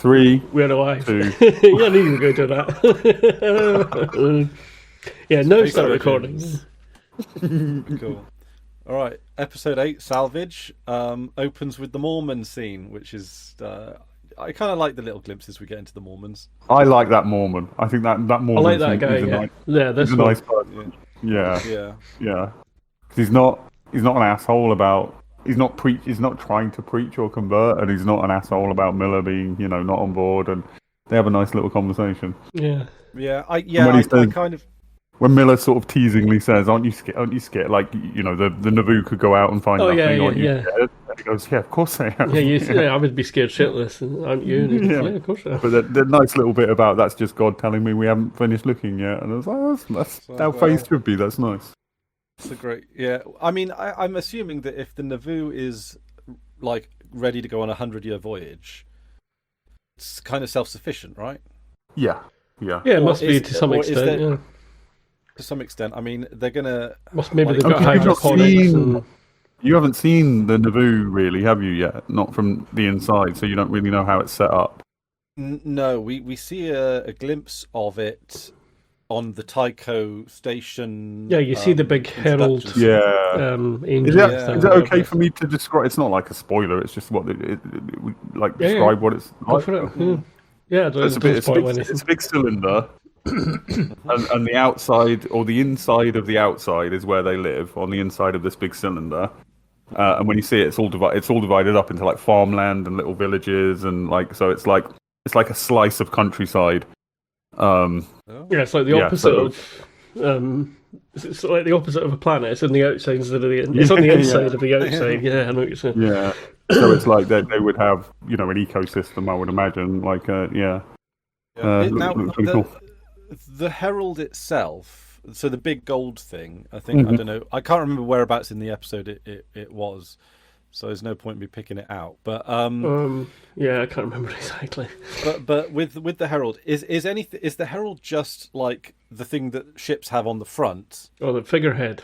3, We're alive. 2. Yeah, I knew you were going to do that. Yeah, now start recording. Cool. All right, episode 8, Salvage, opens with the Mormon scene, which is... I kind of like the little glimpses we get into the Mormons. I like that Mormon. I think that Mormon I like that guy. is a Yeah, nice, this he's a one. nice person. Yeah. 'Cause he's not an asshole about. He's not trying to preach or convert, and he's not an asshole about Miller being, not on board. And they have a nice little conversation. Yeah. I kind of. When Miller sort of teasingly says, "Aren't you scared? Aren't you scared? Like, the Nauvoo could go out and find nothing. Aren't you scared?" And he goes, "Yeah, of course I am." Yeah, I would be scared shitless, aren't you? And yeah, of course I am. But the nice little bit about that's just God telling me we haven't finished looking yet, and I was like, that's how faith should be. That's nice. It's a great, I mean, I'm assuming that if the Nauvoo is like ready to go on a 100-year voyage, it's kind of self-sufficient, right? Yeah. It must be to some extent. To some extent, I mean, they're gonna. Maybe they've got hydroponics. You haven't seen the Nauvoo, really, have you yet? Not from the inside, so you don't really know how it's set up. No, we see a glimpse of it on the Tycho station. Yeah, you see the big herald. Yeah. Angel is it okay for me to describe? It's not like a spoiler. It's just what describe what it's like. Go for it. Yeah, it's a big cylinder. and the outside or the inside of the outside is where they live, on the inside of this big cylinder. And when you see it, it's all divided up into like farmland and little villages, and so it's like a slice of countryside. It's like the opposite of it's like the opposite of a planet. It's on the outside instead of it's on the inside of the outside. Yeah, I know what you're saying. Yeah, so it's like they would have an ecosystem, I would imagine. Cool. The herald itself, so the big gold thing, I think, I don't know, I can't remember whereabouts in the episode it was, so there's no point in me picking it out. But I can't remember exactly. But with the herald, is the herald just like the thing that ships have on the front? Oh, the figurehead.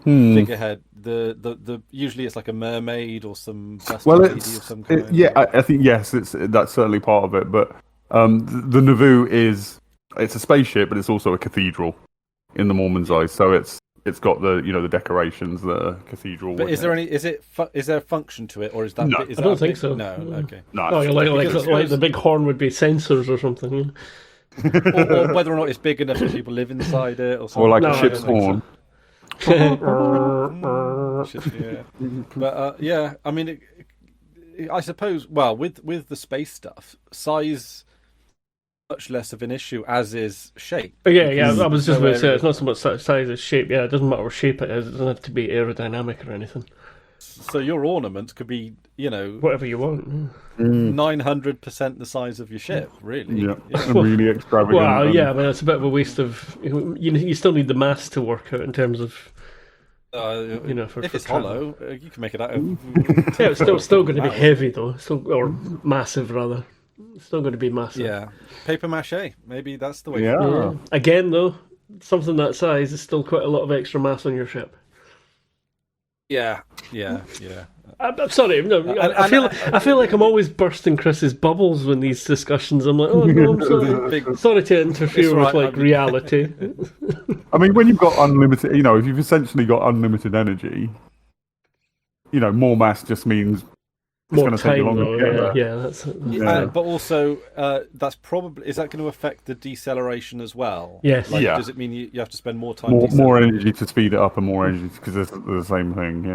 Figurehead. The usually it's like a mermaid or some lady of some kind. I think yes, that's certainly part of it. But the Nauvoo it's a spaceship, but it's also a cathedral in the Mormon's eyes. So it's got the the decorations that a cathedral. But is there a function to it, or is that? No, I don't think so. No, okay. No, like the big horn would be sensors or something. or whether or not it's big enough for people live inside it, or something. Or like a ship's horn. But I mean, I suppose. Well, with the space stuff, size. Much less of an issue as is shape. Yeah. I was just going to say it's not so much size as shape. Yeah, it doesn't matter what shape it is. It doesn't have to be aerodynamic or anything. So your ornament could be, whatever you want. 900% the size of your ship, really. Yeah. Really extravagant. Well, yeah, I mean it's a bit of a waste of. You still need the mass to work out in terms of. If it's hollow, you can make it out of. Yeah, it's still going to be heavy though, or massive rather. It's still going to be massive. Yeah, paper mache. Maybe that's the way. Yeah. Again, though, something that size is still quite a lot of extra mass on your ship. Yeah. I'm sorry. No, I feel like I'm always bursting Chris's bubbles when these discussions. I'm like, oh no, I'm sorry. Sorry to interfere with reality. I mean, when you've got unlimited, if you've essentially got unlimited energy, more mass just means. It's More going to take time, longer. Yeah. But also, is that going to affect the deceleration as well? Yes. Does it mean you have to spend more time? More energy to speed it up, and more energy because it's the same thing.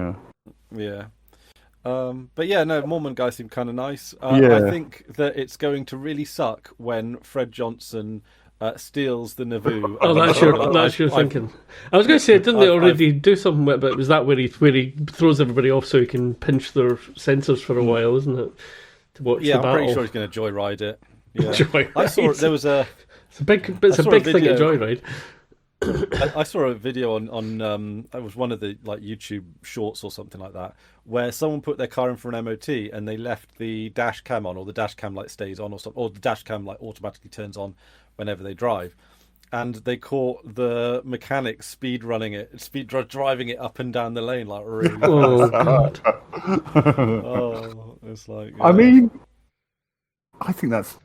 Yeah. But no, Mormon guys seem kind of nice. I think that it's going to really suck when Fred Johnson steals the Nauvoo. Oh, that's your thinking. I was going to say, didn't they already do something with it? But was that where he throws everybody off so he can pinch their sensors for a while, isn't it? To watch the battle. I'm pretty sure he's going to joyride it. Yeah. Joyride. I saw there was a. It's a big thing at joyride. I saw a video on it was one of the YouTube shorts or something like that, where someone put their car in for an MOT and they left the dash cam on, or the dash cam stays on, or something, or the dash cam automatically turns on whenever they drive, and they caught the mechanic driving it up and down the lane really fast. God. Oh, it's like I mean, I think that's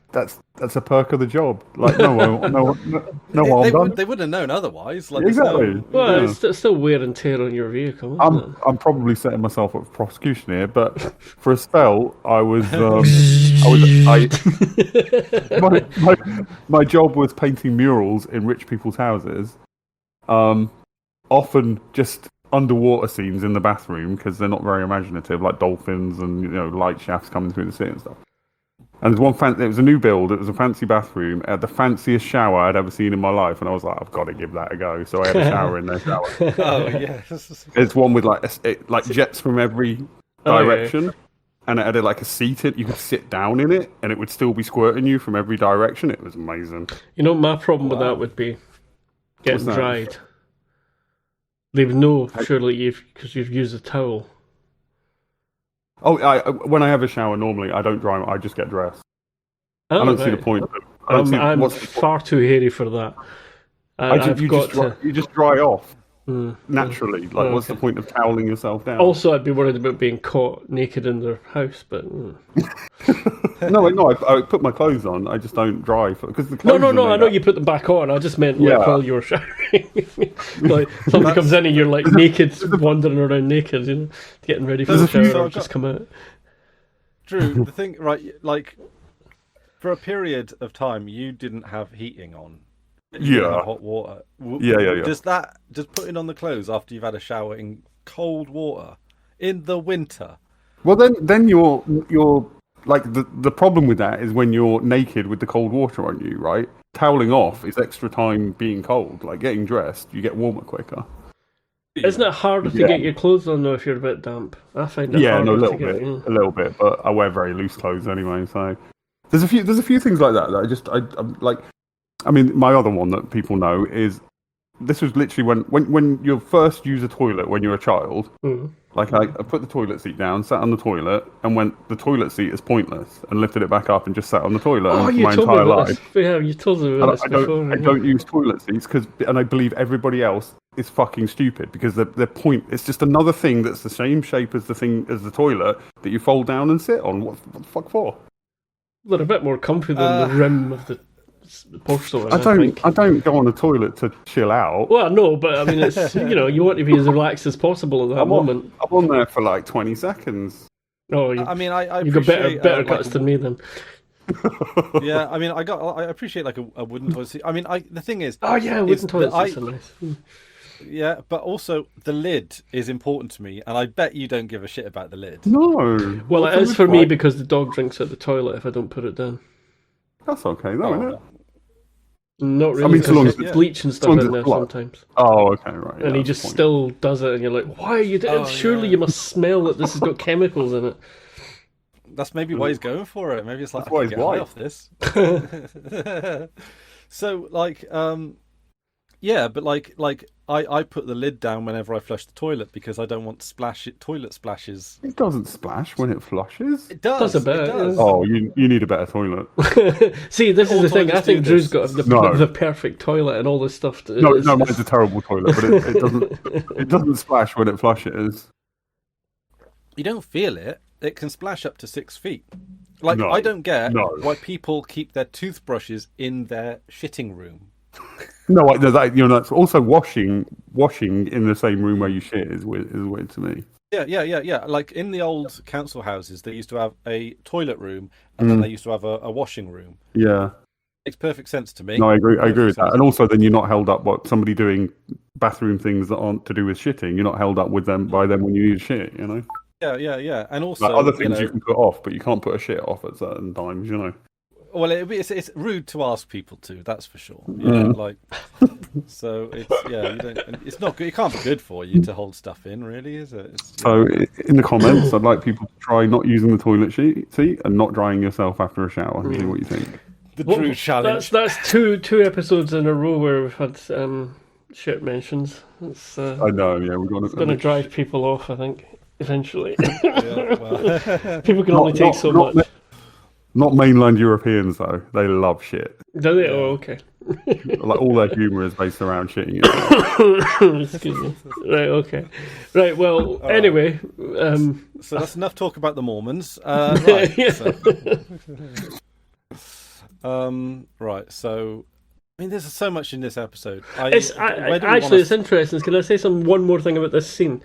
a perk of the job. Like no harm done. They would have known otherwise. Like, Exactly. Well, Yeah. it's still wear and tear on your vehicle, isn't it? I'm probably setting myself up for prosecution here, but for a spell, I was my job was painting murals in rich people's houses, often just underwater scenes in the bathroom because they're not very imaginative, like dolphins and light shafts coming through the sea and stuff. And there's one it was a new build. It was a fancy bathroom. It had the fanciest shower I'd ever seen in my life, and I was like, I've got to give that a go. So I had a shower in their shower. Oh yes. There's one with like jets from every direction, and it had like a seat in. You could sit down in it, and it would still be squirting you from every direction. It was amazing. You know, my problem with that would be getting dried. They would know surely because you've used a towel. Oh, when I have a shower, normally I don't dry. I just get dressed. Oh, I don't see the point. I'm far too hairy for that. You just dry off naturally. Like, what's the point of toweling yourself down? Also, I'd be worried about being caught naked in their house, but No, I put my clothes on. I just don't dry because the clothes. No. I know you put them back on. I just meant while you were showering. Like somebody comes in and you're like naked, wandering around naked, getting ready for the shower. Or just come out. Drew, the thing, right? Like, for a period of time, you didn't have heating on. You didn't have hot water. Yeah. Does putting on the clothes after you've had a shower in cold water in the winter? Well, then you're like the problem with that is when you're naked with the cold water on you, right? Toweling off is extra time being cold. Like getting dressed, you get warmer quicker. Isn't it harder to get your clothes on though if you're a bit damp? I find it harder a little bit, but I wear very loose clothes anyway. So there's a few things like that I'm like. I mean, my other one that people know is this was literally when you first use a toilet when you're a child. Mm. Like I put the toilet seat down, sat on the toilet, and went, the toilet seat is pointless, and lifted it back up and just sat on the toilet my entire life. Yeah, you told me about this before. I don't use toilet seats and I believe everybody else is fucking stupid because they're it's just another thing that's the same shape as the toilet that you fold down and sit on. What the fuck for? They're a bit more comfy than the rim of the porcelain. I don't go on a toilet to chill out. Well, no, but I mean, it's you want to be as relaxed as possible at that moment. I'm on there for like 20 seconds. Oh, you've got better guts than me then. Yeah, I mean, I appreciate like a wooden toilet seat. I mean, the thing is, wooden toilet seats are nice. Yeah, but also the lid is important to me, and I bet you don't give a shit about the lid. No. Well, it is for me because the dog drinks at the toilet if I don't put it down. That's okay, though, isn't it? Not really. I mean, so long as there's bleach and stuff in there sometimes. Oh, okay, right. And he just still does it, and you're like, "Why are you doing? Surely you must smell that this has got chemicals in it." That's maybe why he's going for it. Maybe it's like, I can get high off this. So, like, but like I put the lid down whenever I flush the toilet because I don't want toilet splashes. It doesn't splash when it flushes. It does. It does. Oh, you need a better toilet. See, this is the thing. I think Drew's got the perfect toilet and all this stuff. No, mine's a terrible toilet, but it doesn't splash when it flushes. You don't feel it. It can splash up to 6 feet. Like, I don't get why people keep their toothbrushes in their shitting room. No, that's also washing in the same room where you shit is weird to me. Yeah. Like in the old council houses, they used to have a toilet room, and then they used to have a washing room. Yeah, makes perfect sense to me. No, I agree with that. And also, then you're not held up by somebody doing bathroom things that aren't to do with shitting. You're not held up by them when you need shit. Yeah. And also, other things you can put off, but you can't put a shit off at certain times. Well, it's rude to ask people to. That's for sure. So it's not good. It can't be good for you to hold stuff in, really, is it? So in the comments, I'd like people to try not using the toilet seat and not drying yourself after a shower. See what you think. The Drew challenge. That's two episodes in a row where we've had shit mentions. It's, I know. Yeah, it's going to drive people off. I think eventually. People can only take so much. Not mainland Europeans, though. They love shit. Do they? Oh, okay. Like, all their humour is based around shitting. Excuse me. Right, okay. Right, well, anyway. So that's enough talk about the Mormons. Right. Right. So, I mean, there's so much in this episode. It's interesting. Can I say one more thing about this scene?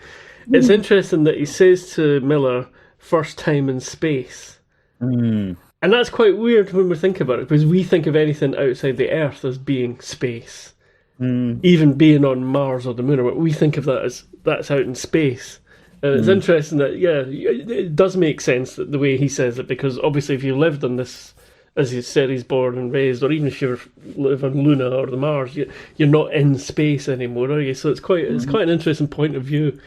It's interesting that he says to Miller, "First time in space," and that's quite weird when we think about it, because we think of anything outside the Earth as being space, even being on Mars or the Moon, or we think of that as that's out in space. And it's interesting that it does make sense that the way he says it, because obviously if you lived on this, as you said, he's born and raised, or even if you live on Luna or the Mars, you're not in space anymore, are you? So it's quite an interesting point of view,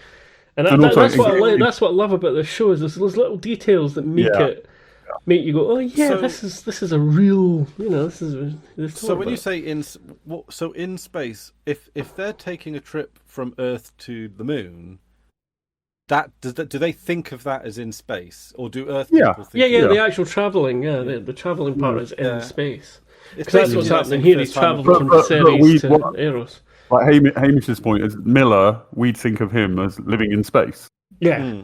and that's what I love about this show, is there's those little details that make you go, oh yeah, so, this is a real, this is. So when you say in space, if they're taking a trip from Earth to the Moon. Do they think of that as in space, or do Earth people think? Yeah. The actual travelling, the travelling part is in space. Because that's what's happening here. He's travelled from Ceres to Eros. Like Hamish's point is, Miller, we'd think of him as living in space. Yeah.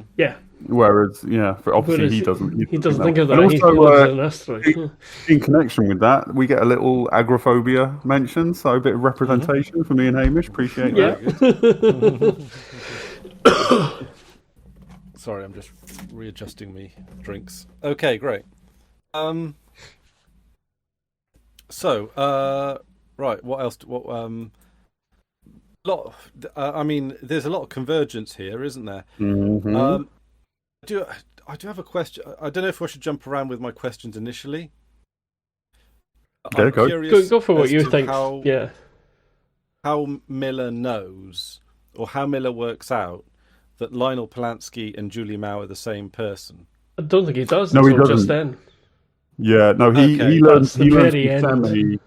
Whereas, obviously he doesn't. He doesn't think of that. And he lives in an asteroid. In connection with that, we get a little agoraphobia mention, so a bit of representation for me and Hamish. Appreciate that. Sorry, I'm just readjusting me drinks. Okay, great. Right, what else? I mean, there's a lot of convergence here, isn't there? I do have a question. I don't know if I should jump around with my questions initially. Go for what you think. How Miller knows, or how Miller works out that Lionel Polanski and Julie Mao are the same person. I don't think he does. No, he doesn't. Just then. Yeah, no, he learns from Semi.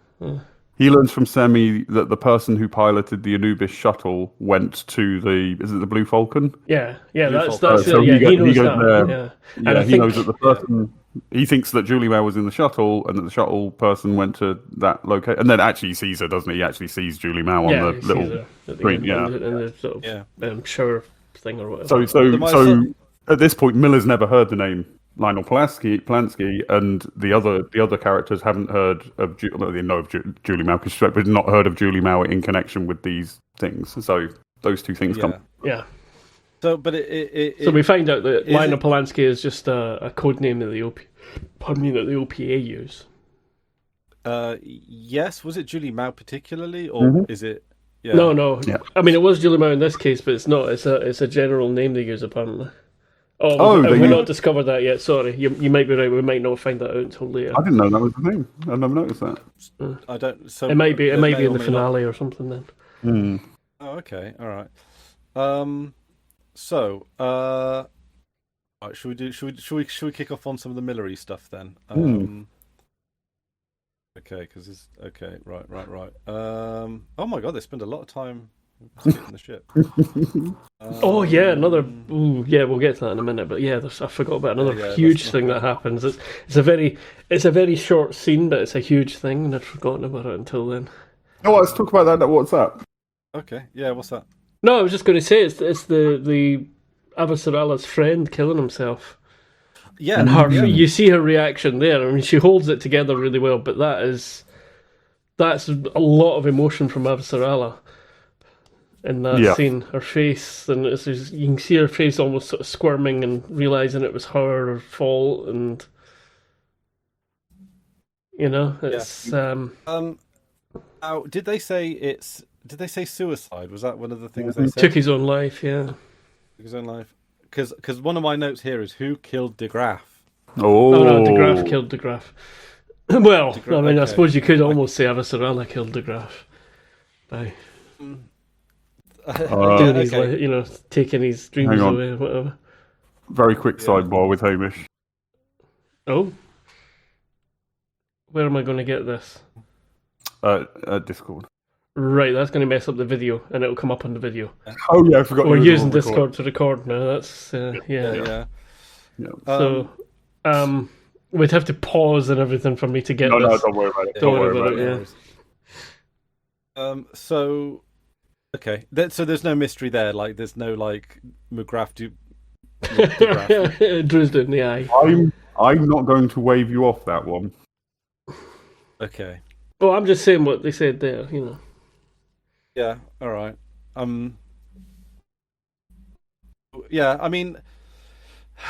He learns from Semi that the person who piloted the Anubis shuttle went to the Blue Falcon? Yeah, he knows that. He knows that the person. He thinks that Julie Mao was in the shuttle, and that the shuttle person went to that location, and then actually he sees her, doesn't he? He actually sees Julie Mao on the little screen. In the sort of shower thing or whatever. So at this point, Miller's never heard the name Lionel Polanski, and the other characters haven't heard of. They know of Julie Mao, but not heard of Julie Mao in connection with these things. So those two things come. Yeah. So, but so we find out that Lionel Polanski is just a code name that the OPA use. Yes. Was it Julie Mao particularly, or is it? Yeah. No. Yeah. I mean, it was Julie Mao in this case, but it's not. It's a general name they use apparently. We've not discovered that yet. Sorry, you might be right. We might not find that out until later. I didn't know that was the thing. I never noticed that. I don't. So it might be in the finale or something then. Oh, okay. All right. Right, should we kick off on some of the Millery stuff then? Okay, because it's okay. Right. Oh my God, they spend a lot of time skipping the ship. We'll get to that in a minute. But I forgot about another huge thing that happens. It's a very short scene, but it's a huge thing, and I'd forgotten about it until then. Oh, let's talk about that. What's that? Okay, yeah, what's that? No, I was just going to say it's the Avasarala's friend killing himself. Yeah, and you see her reaction there. I mean, she holds it together really well, but that's a lot of emotion from Avasarala in that scene. Her face, and you can see her face almost sort of squirming and realizing it was her fault, and it's. Did they say suicide? Was that one of the things they said? Took his own life, yeah. Took his own life. Because one of my notes here is who killed De Graaf? Oh no, De Graaf killed De Graaf. Well, I suppose you could almost say Avasarala killed De Graaf by taking his dreams away or whatever. Very quick sidebar with Hamish. Oh, where am I going to get this? Discord. Right, that's going to mess up the video, and it'll come up on the video. Oh yeah, I forgot. We're using Discord to record now. That's Yeah. So, we'd have to pause and everything for me to get this. No, don't worry about it. Don't worry about it. So, okay. So there's no mystery there. Like, there's no McGrath Drew's doing the eye. I'm not going to wave you off that one. Okay. Well, I'm just saying what they said there. Yeah. All right. Yeah. I mean,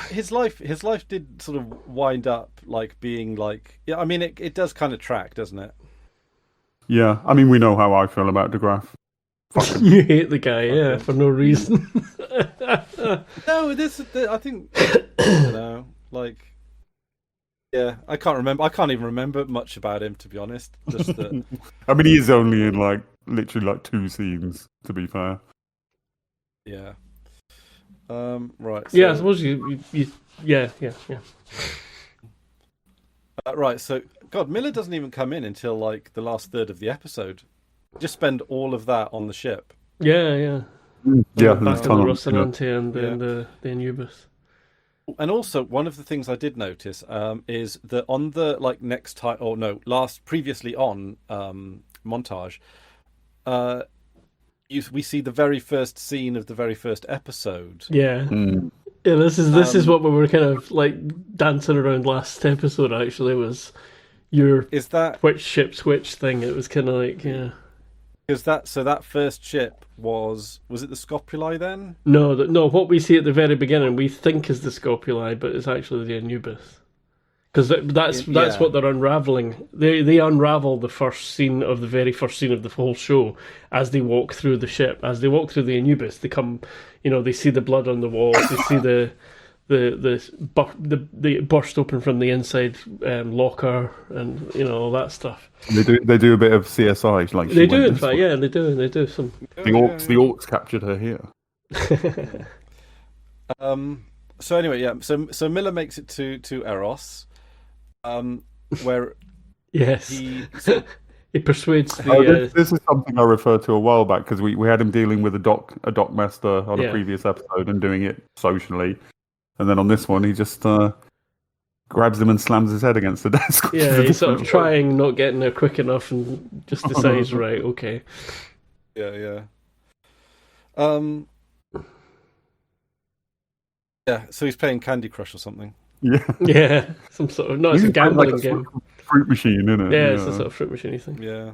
his life did sort of wind up like being like. Yeah. I mean, it does kind of track, doesn't it? Yeah, I mean, we know how I feel about DeGraff. You hate the guy, yeah, for no reason. No, I think. I don't know. Like. Yeah, I can't remember. I can't even remember much about him, to be honest. Just that. I mean, he is only in literally 2 scenes, to be fair. Yeah. Right. So, yeah, I suppose you yeah. Right. So, God, Miller doesn't even come in until like the last third of the episode. Just spend all of that on the ship. Yeah. Yeah, Back there's in the tunnel. Rocinante and then the Anubis. And also, one of the things I did notice is that on the next time, or no, previously on montage, we see the very first scene of the very first episode. Yeah. Yeah, this is what we were kind of dancing around last episode. Actually, was your which ship's which thing? It was kind of yeah. Because that first ship was it the Scopuli then? No. What we see at the very beginning, we think is the Scopuli, but it's actually the Anubis. Because that's what they're unraveling. They unravel the very first scene of the whole show as they walk through the ship. As they walk through the Anubis, they come, they see the blood on the walls. They see the burst open from the inside locker, and all that stuff. They do a bit of CSI, they do in fact, yeah, they do some. The orcs captured her here. So anyway, yeah. So Miller makes it to Eros, where yes, he persuades the. This is something I referred to a while back because we had him dealing with a dock master on a previous episode and doing it socially. And then on this one, he just grabs him and slams his head against the desk. Yeah, he's sort of trying, not getting there quick enough, and just decides, right, okay. Yeah. Yeah, so he's playing Candy Crush or something. Yeah, some sort of... No, it's a gambling game. Fruit machine, isn't it? Yeah, it's a sort of fruit machine thing. Yeah.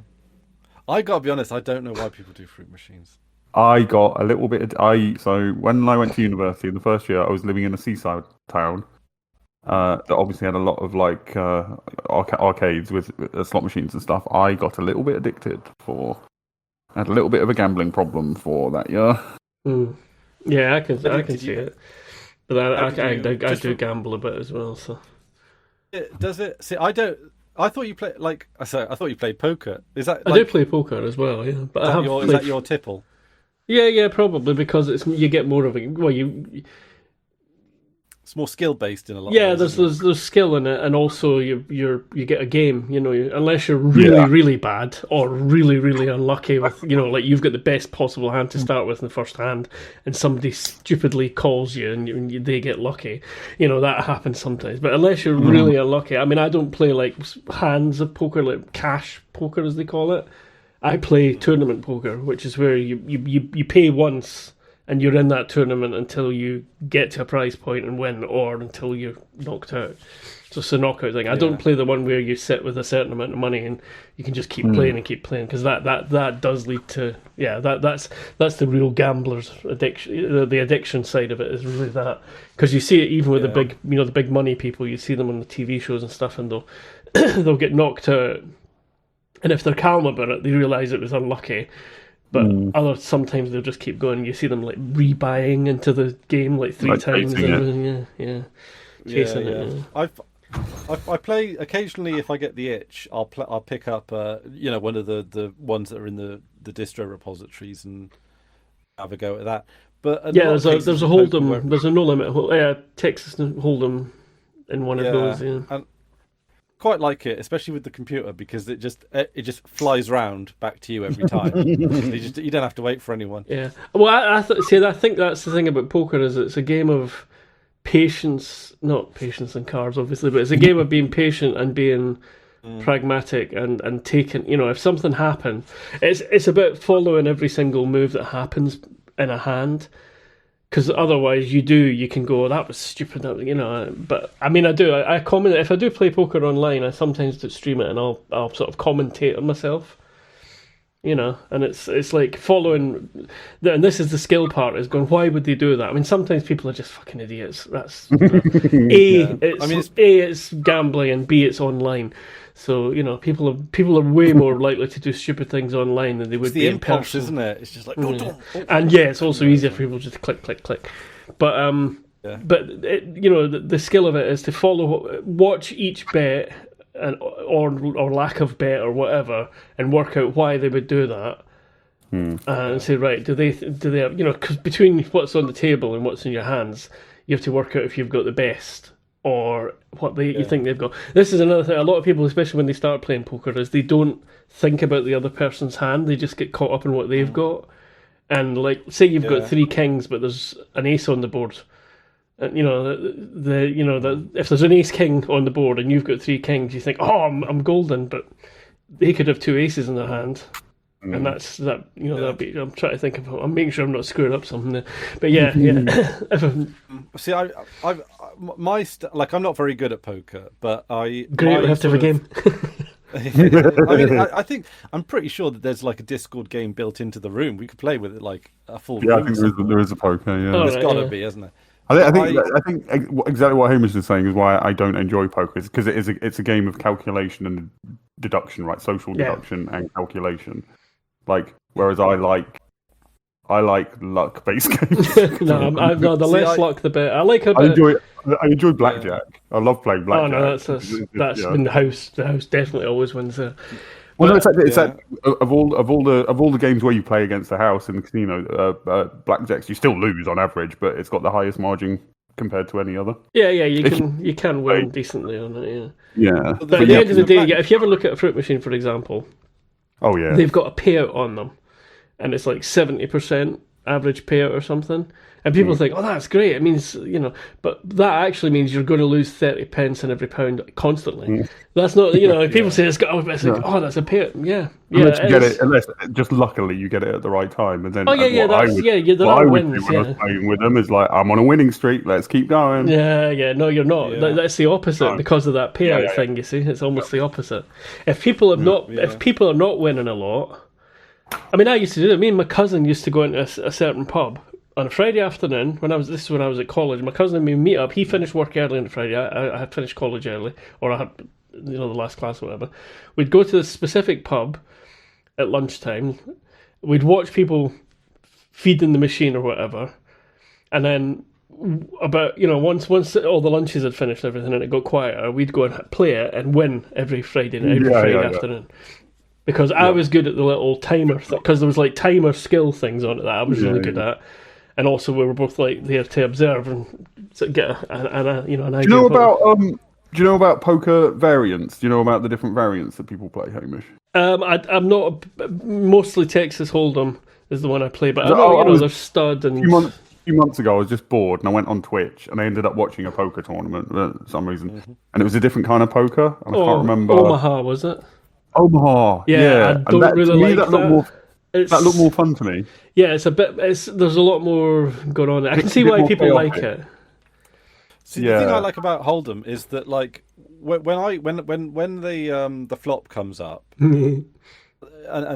I gotta be honest, I don't know why people do fruit machines. I got a little bit. So when I went to university in the first year, I was living in a seaside town that obviously had a lot of arcades with slot machines and stuff. I got a little bit addicted. I had a little bit of a gambling problem for that year. Yeah, I can see it. But I do gamble a bit as well. So does it? See, I don't. I thought you played I thought you played poker. Is that? I do play poker as well. Yeah, but is that your tipple? Yeah, probably because you get more of it. Well, it's more skill based in a lot. Yeah, of ways, there's skill in it, and also you get a game. Unless you're really bad or really unlucky with you've got the best possible hand to start with in the first hand, and somebody stupidly calls you and they get lucky. That happens sometimes. But unless you're really unlucky, I mean, I don't play hands of poker, like cash poker as they call it. I play tournament poker, which is where you pay once and you're in that tournament until you get to a prize point and win, or until you're knocked out. So it's a knockout thing. I don't play the one where you sit with a certain amount of money and you can just keep playing and keep playing, because that does lead to that's the real gambler's addiction. The addiction side of it is really that, because you see it even with the big the big money people. You see them on the TV shows and stuff, and they'll get knocked out. And if they're calm about it, they realise it was unlucky. But sometimes they'll just keep going. You see them rebuying into the game 3 times. Chasing it. I play occasionally. If I get the itch, I'll pick up one of the ones that are in the distro repositories and have a go at that. But there's a Hold'em. There's a no limit Texas Hold'em in one of those. Yeah. And quite like it, especially with the computer, because it just flies round back to you every time. You don't have to wait for anyone. Yeah. Well, I think that's the thing about poker, is it's a game of patience, not patience and cards, obviously, but it's a game of being patient and being pragmatic and taking. If something happens, it's about following every single move that happens in a hand. Because otherwise, you can go, that was stupid, But I mean, I comment if I do play poker online. I sometimes do stream it, and I'll sort of commentate on myself. And it's like following, and this is the skill part, is going, why would they do that? I mean, sometimes people are just fucking idiots. That's it's gambling, and B, it's online. So people are way more likely to do stupid things online than they would be in impulse, person, isn't it? It's just like and it's also easier for people just to click, but the skill of it is to watch each bet or lack of bet or whatever, and work out why they would do that, and say, right, do they have, because between what's on the table and what's in your hands, you have to work out if you've got the best or what you think they've got. This is another thing. A lot of people, especially when they start playing poker, is they don't think about the other person's hand. They just get caught up in what they've got. And like, say you've got 3 kings, but there's an ace on the board. And if there's an ace king on the board and you've got 3 kings, you think, oh, I'm golden, but they could have 2 aces in their hand. And that's that. I'm trying to think of. I'm making sure I'm not screwing up something there. But yeah. See, I'm not very good at poker, but great. We have to have a game. I think I'm pretty sure that there's like a Discord game built into the room. We could play with it like a full. Yeah, room. I think there is a poker. Yeah, there's got to be, isn't it? I think exactly what Hamish is saying is why I don't enjoy poker, is because it's a game of calculation and deduction, right? Social deduction and calculation. Like, whereas I like luck-based games. The less luck, the better. I enjoy blackjack. I love playing blackjack. Oh no, that's been the house. The house definitely always wins there. Well, it's that of all the games where you play against the house in the casino, blackjacks, you still lose on average, but it's got the highest margin compared to any other. Yeah, you can win decently on it. Yeah. But at the end of the day, if you ever look at a fruit machine, for example. Oh yeah. They've got a payout on them, and it's like 70% average payout or something. And people think, oh, that's great. It means, but that actually means you're going to lose 30 pence in every pound constantly. That's not, people say it's like, oh, that's a payout. Yeah. Unless just luckily you get it at the right time. And then there are wins. When I was playing with them is like, I'm on a winning streak. Let's keep going. Yeah. No, you're not. Yeah. That's the opposite because of that payout thing. You see, it's almost the opposite. If people if people are not winning a lot, I mean, I used to do that. Me and my cousin used to go into a certain pub on a Friday afternoon. When I was at college. My cousin and me meet up. He finished work early on the Friday. I had finished college early, or I had the last class or whatever. We'd go to this specific pub at lunchtime. We'd watch people feeding the machine or whatever, and then about once all the lunches had finished and everything and it got quieter, we'd go and play it and win every Friday night, Friday afternoon. Because I was good at the little timer because there was like timer skill things on it that I was really good at, and also we were both like there to observe and get an idea. Do you know about poker variants? Do you know about the different variants that people play, Hamish? I'm not. Mostly Texas Hold'em is the one I play, but I know there's stud and. A few months ago, I was just bored and I went on Twitch and I ended up watching a poker tournament for some reason, and it was a different kind of poker. And I can't remember. Omaha, was it? Omaha, yeah. I don't really like that. That looked more fun to me. Yeah, it's a bit. There's a lot more going on. I can see why people like it. See, the thing I like about Hold'em is that, like, when the flop comes up, and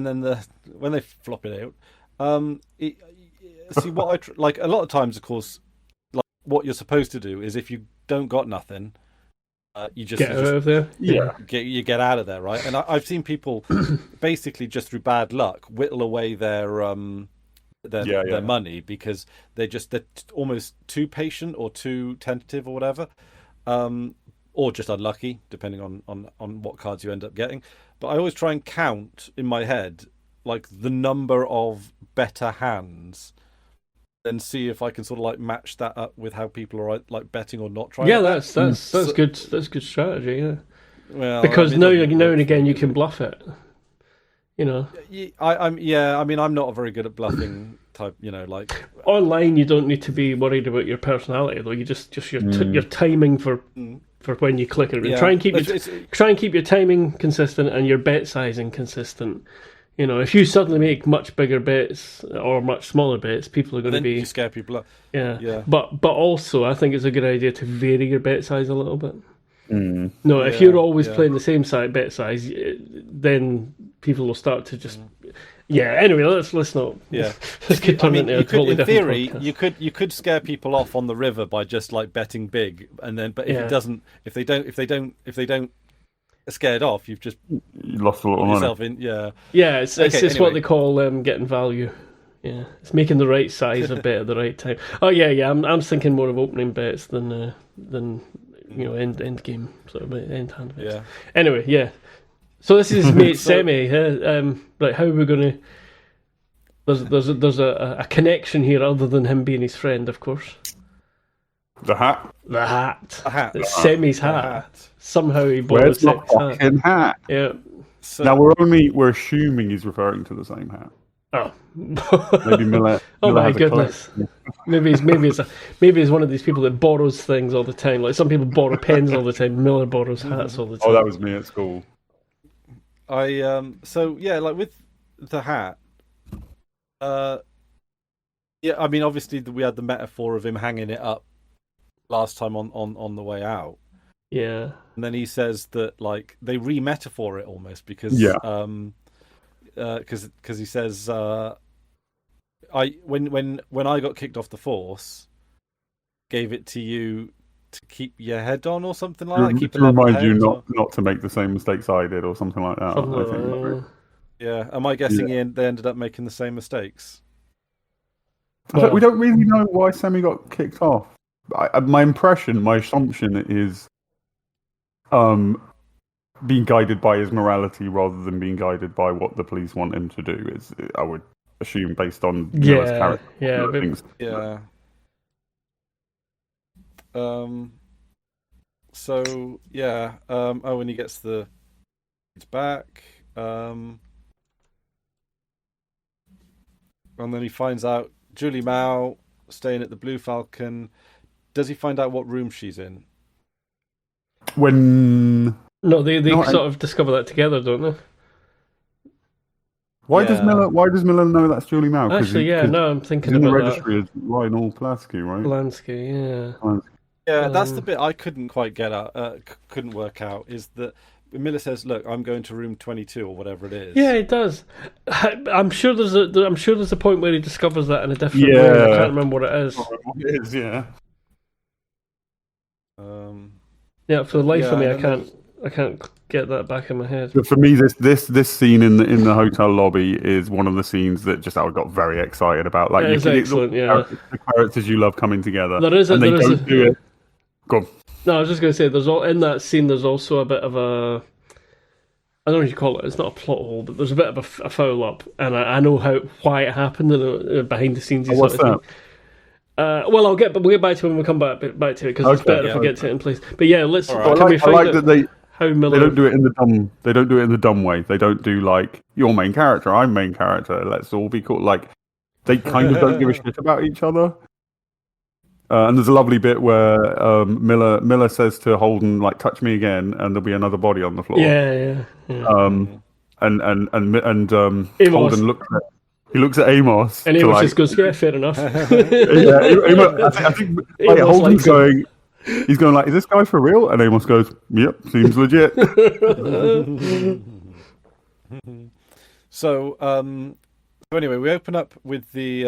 then when they flop it out, see what like a lot of times, of course, like what you're supposed to do is if you don't got nothing. You just get out of there. You get out of there, right? And I've seen people basically just through bad luck whittle away their money because they're almost too patient or too tentative or whatever, or just unlucky depending on what cards you end up getting. But I always try and count in my head like the number of better hands. And see if I can sort of like match that up with how people are like betting or not trying. Yeah, that's good. That's good strategy. Yeah. Well, because now and again you can bluff it. I'm not very good at bluffing type. Like online, you don't need to be worried about your personality though. You just your timing for when you click it. Yeah. Try and keep your timing consistent and your bet sizing consistent. You know, if you suddenly make much bigger bets or much smaller bets, people are going to Then be you scare people up. yeah. But also, I think it's a good idea to vary your bet size a little bit. No, if you're always playing the same bet size, then people will start to just. Yeah. Anyway, let's not. Yeah. This could turn into a totally different theory, podcast. you could scare people off on the river by just like betting big, and then if it doesn't, if they don't scared off, you lost a lot of money. Yourself in, it's anyway. What they call getting value. Yeah, it's making the right size of bet at the right time. Oh yeah. I'm thinking more of opening bets than end game sort of end hand bets. Yeah. Anyway, yeah. So this is mate Semi. Right, how are we going to? There's a connection here other than him being his friend, of course. The hat. The hat. A hat. It's Semi's hat. Somehow he bought Where's a the fucking hat? Yeah. So, Now we're assuming he's referring to the same hat. Oh. Maybe Miller. Oh Miller my has a goodness. Maybe it's one of these people that borrows things all the time. Like some people borrow pens all the time. Miller borrows hats all the time. Oh, that was me at school. like with the hat. I mean, obviously we had the metaphor of him hanging it up last time on the way out. Yeah. And then he says that like they re-metaphor it almost because because he says when I got kicked off the force, gave it to you to keep your head on or something like that. To remind you not to make the same mistakes I did or something like that. I think. Yeah. Am I guessing they ended up making the same mistakes? We don't really know why Semi got kicked off. My assumption is being guided by his morality rather than being guided by what the police want him to do. I would assume based on Miller's character. Yeah. When he gets it's back. And then he finds out Julie Mao staying at the Blue Falcon. Does he find out what room she's in? No, they sort of discover that together, don't they? Why does Miller know that's Julie Mao? Actually, I'm thinking about the registry is Lionel Pulaski, right? Polanski, yeah. Yeah, that's the bit I couldn't quite get out. Couldn't work out is that Miller says, "Look, I'm going to room 22 or whatever it is." Yeah, he does. I'm sure there's a point where he discovers that in a different way. I can't remember what it is. It is, yeah. For the life of me, I can't get that back in my head. But for me, this scene in the hotel lobby is one of the scenes that I got very excited about. Like, it's excellent, the characters you love coming together. There is do it. Go on. No, I was just going to say, in that scene, there's also a bit of a, I don't know what you call it. It's not a plot hole, but there's a bit of a foul up, and I know why it happened behind the scenes. What's that? We'll get back to it when we come back to it because it's better if we get to it in place. But yeah, let's. Right. Can we find out that how Miller? They don't do it in the dumb. They don't do it in the dumb way. They don't do like you're main character, I'm main character. Let's all be cool. Like they kind of don't give a shit about each other. And there's a lovely bit where Miller says to Holden, like, "Touch me again," and there'll be another body on the floor. Yeah. And Holden looks at Amos, and Amos just goes, "Yeah, fair enough." Amos, I think Holden's going. He's going like, "Is this guy for real?" And Amos goes, "Yep, seems legit." So anyway, we open up with the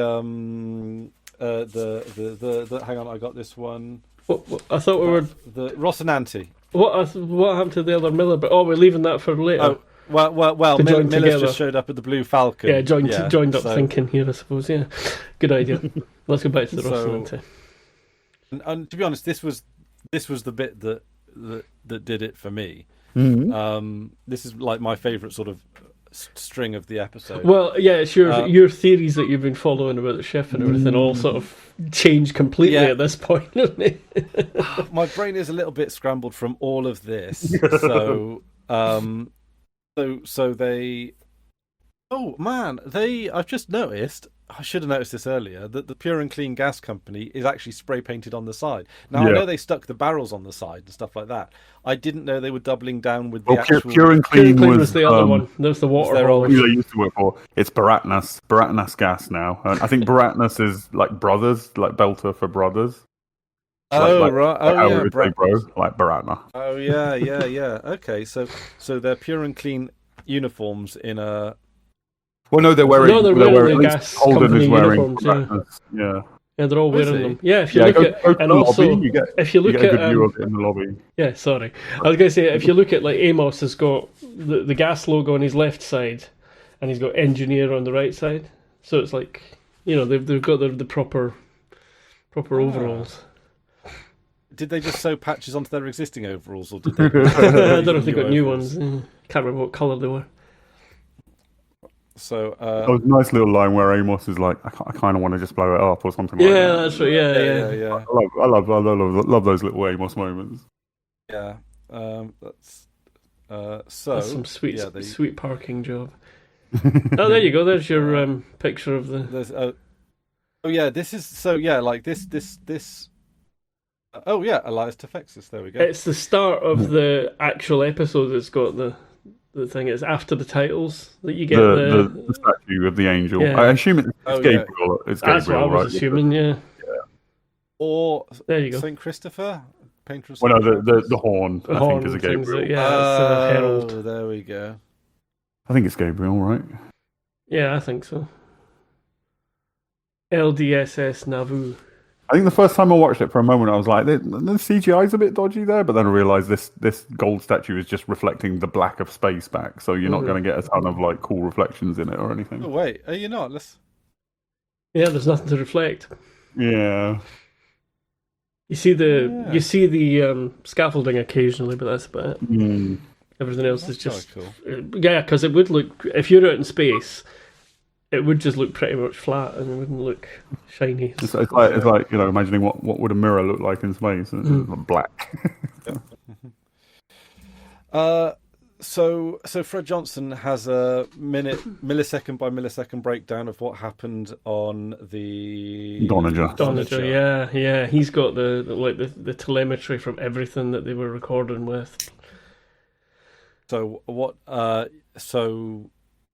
hang on, I got this one. What I thought we were the Rocinante. What happened to the other Miller? But we're leaving that for later. Oh, well, Miller's just showed up at the Blue Falcon. Yeah, joined up thinking here, I suppose. Yeah, good idea. Let's go back to the Rocinante. And to be honest, this was the bit that did it for me. Mm-hmm. This is like my favourite sort of string of the episode. Well, yeah, it's your theories that you've been following about the chef and everything all sort of changed completely at this point, isn't it? My brain is a little bit scrambled from all of this. So they Oh man, I've just noticed. I should have noticed this earlier that the Pure and Clean Gas Company is actually spray painted on the side. Now I Yeah. know they stuck the barrels on the side and stuff like that. I didn't know they were doubling down with Well, the actual. Pure and Pure and Clean Clean was the other one. There's the water their old- who haulers. they used to work for. It's Baratnas Gas now. And I think Baratnas is like brothers, like Belter for brothers. Oh right. Like Oh how yeah. we would say bro, like Baratna. Oh yeah. Okay, so they're Pure and Clean uniforms in a. Well, no, they're wearing. No, they're wearing the at least gas Holden company is wearing uniforms, Baratnas. Yeah. Yeah, they're all Oh, is wearing he? them. Yeah, if you Yeah, look go at, to and the also lobby. if you look get a good at, view of it in the lobby. yeah, sorry, I was going to say if you look at like Amos has got the gas logo on his left side, and he's got engineer on the right side. So it's like they've got the proper overalls. Did they just sew patches onto their existing overalls, or did they? I don't know if they got new overalls? ones. Can't remember what colour they were. So There was a nice little line where Amos is like, I kind of want to just blow it up or something like Yeah, that. that's right. Yeah. yeah. I love those little Amos moments. Yeah, that's so. That's some sweet yeah, sweet parking job. Oh, there you go. There's your picture of the. There's oh yeah, this is so yeah, like this. Oh yeah, Elias Tefexis. There we go. It's the start of the actual episode. It's got the thing. It's after the titles that you get The statue of the angel. Yeah. I assume it's Oh, yeah. Gabriel. It's That's what I Gabriel, was right? assuming. Yeah. Or There you go. Saint Christopher, painter of. Well, no, Saint the horn. The I horn think is a things Gabriel. that- yeah, it's a herald. There we go. I think it's Gabriel, right? Yeah, I think so. LDSS Nauvoo. I think the first time I watched it for a moment, I was like, the CGI's a bit dodgy there, but then I realised this gold statue is just reflecting the black of space back, so you're not going to get a ton of like cool reflections in it or anything. Oh wait, are you not? Let's. Yeah, there's nothing to reflect. Yeah. You see the scaffolding occasionally, but that's about it. Mm. Everything else is That's just kinda yeah, because it would look if you're out in space, it would just look pretty much flat and it wouldn't look shiny. It's like imagining what would a mirror look like in space. It's black. So Fred Johnson has a millisecond by millisecond breakdown of what happened on the Donager, yeah. He's got the telemetry from everything that they were recording with. So what? So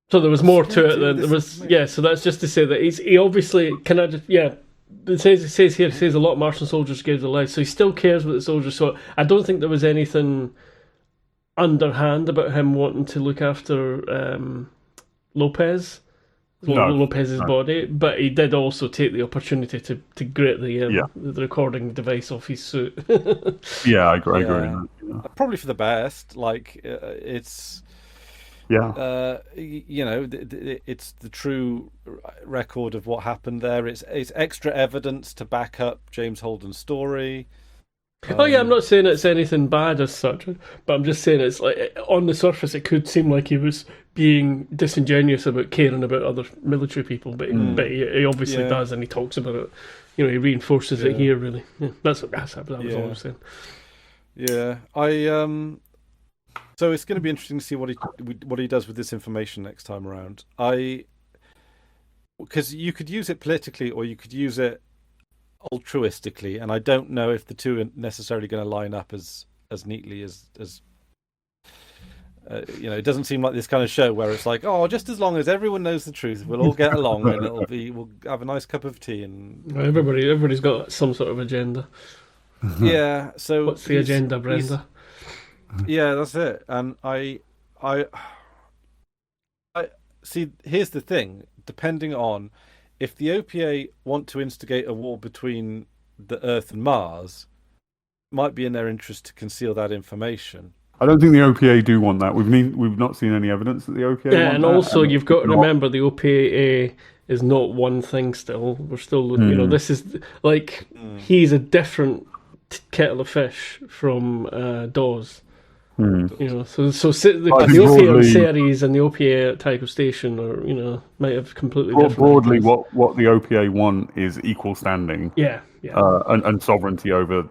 there was more to it than there was. Yeah, so that's just to say that he obviously can I just It says here a lot of Martian soldiers gave their lives, so he still cares about the soldiers. So I don't think there was anything underhand about him wanting to look after Lopez's body, but he did also take the opportunity to grate the recording device off his suit. Yeah, I agree. Probably for the best. Like it's. Yeah. It's the true record of what happened there. It's extra evidence to back up James Holden's story. I'm not saying it's anything bad as such, but I'm just saying it's like on the surface it could seem like he was being disingenuous about caring about other military people, but he obviously does, and he talks about it. He reinforces it here. Really, that's what all I'm saying. Yeah, So it's going to be interesting to see what he does with this information next time around. Because you could use it politically or you could use it altruistically, and I don't know if the two are necessarily going to line up as neatly as it doesn't seem like this kind of show where it's like, oh, just as long as everyone knows the truth, we'll all get along and we'll have a nice cup of tea and everybody's got some sort of agenda. Yeah. So what's the agenda, Brenda? Yeah, that's it. And I see. Here's the thing: depending on if the OPA want to instigate a war between the Earth and Mars, it might be in their interest to conceal that information. I don't think the OPA do want that. We've not seen any evidence that the OPA. Yeah, want and that, also you've got to remember the OPA is not one thing. Still, we're still this is like he's a different kettle of fish from Dawes. So the OPA on Ceres and the OPA at Tycho Station might have completely different. Broadly, ideas. what the OPA want is equal standing. And sovereignty over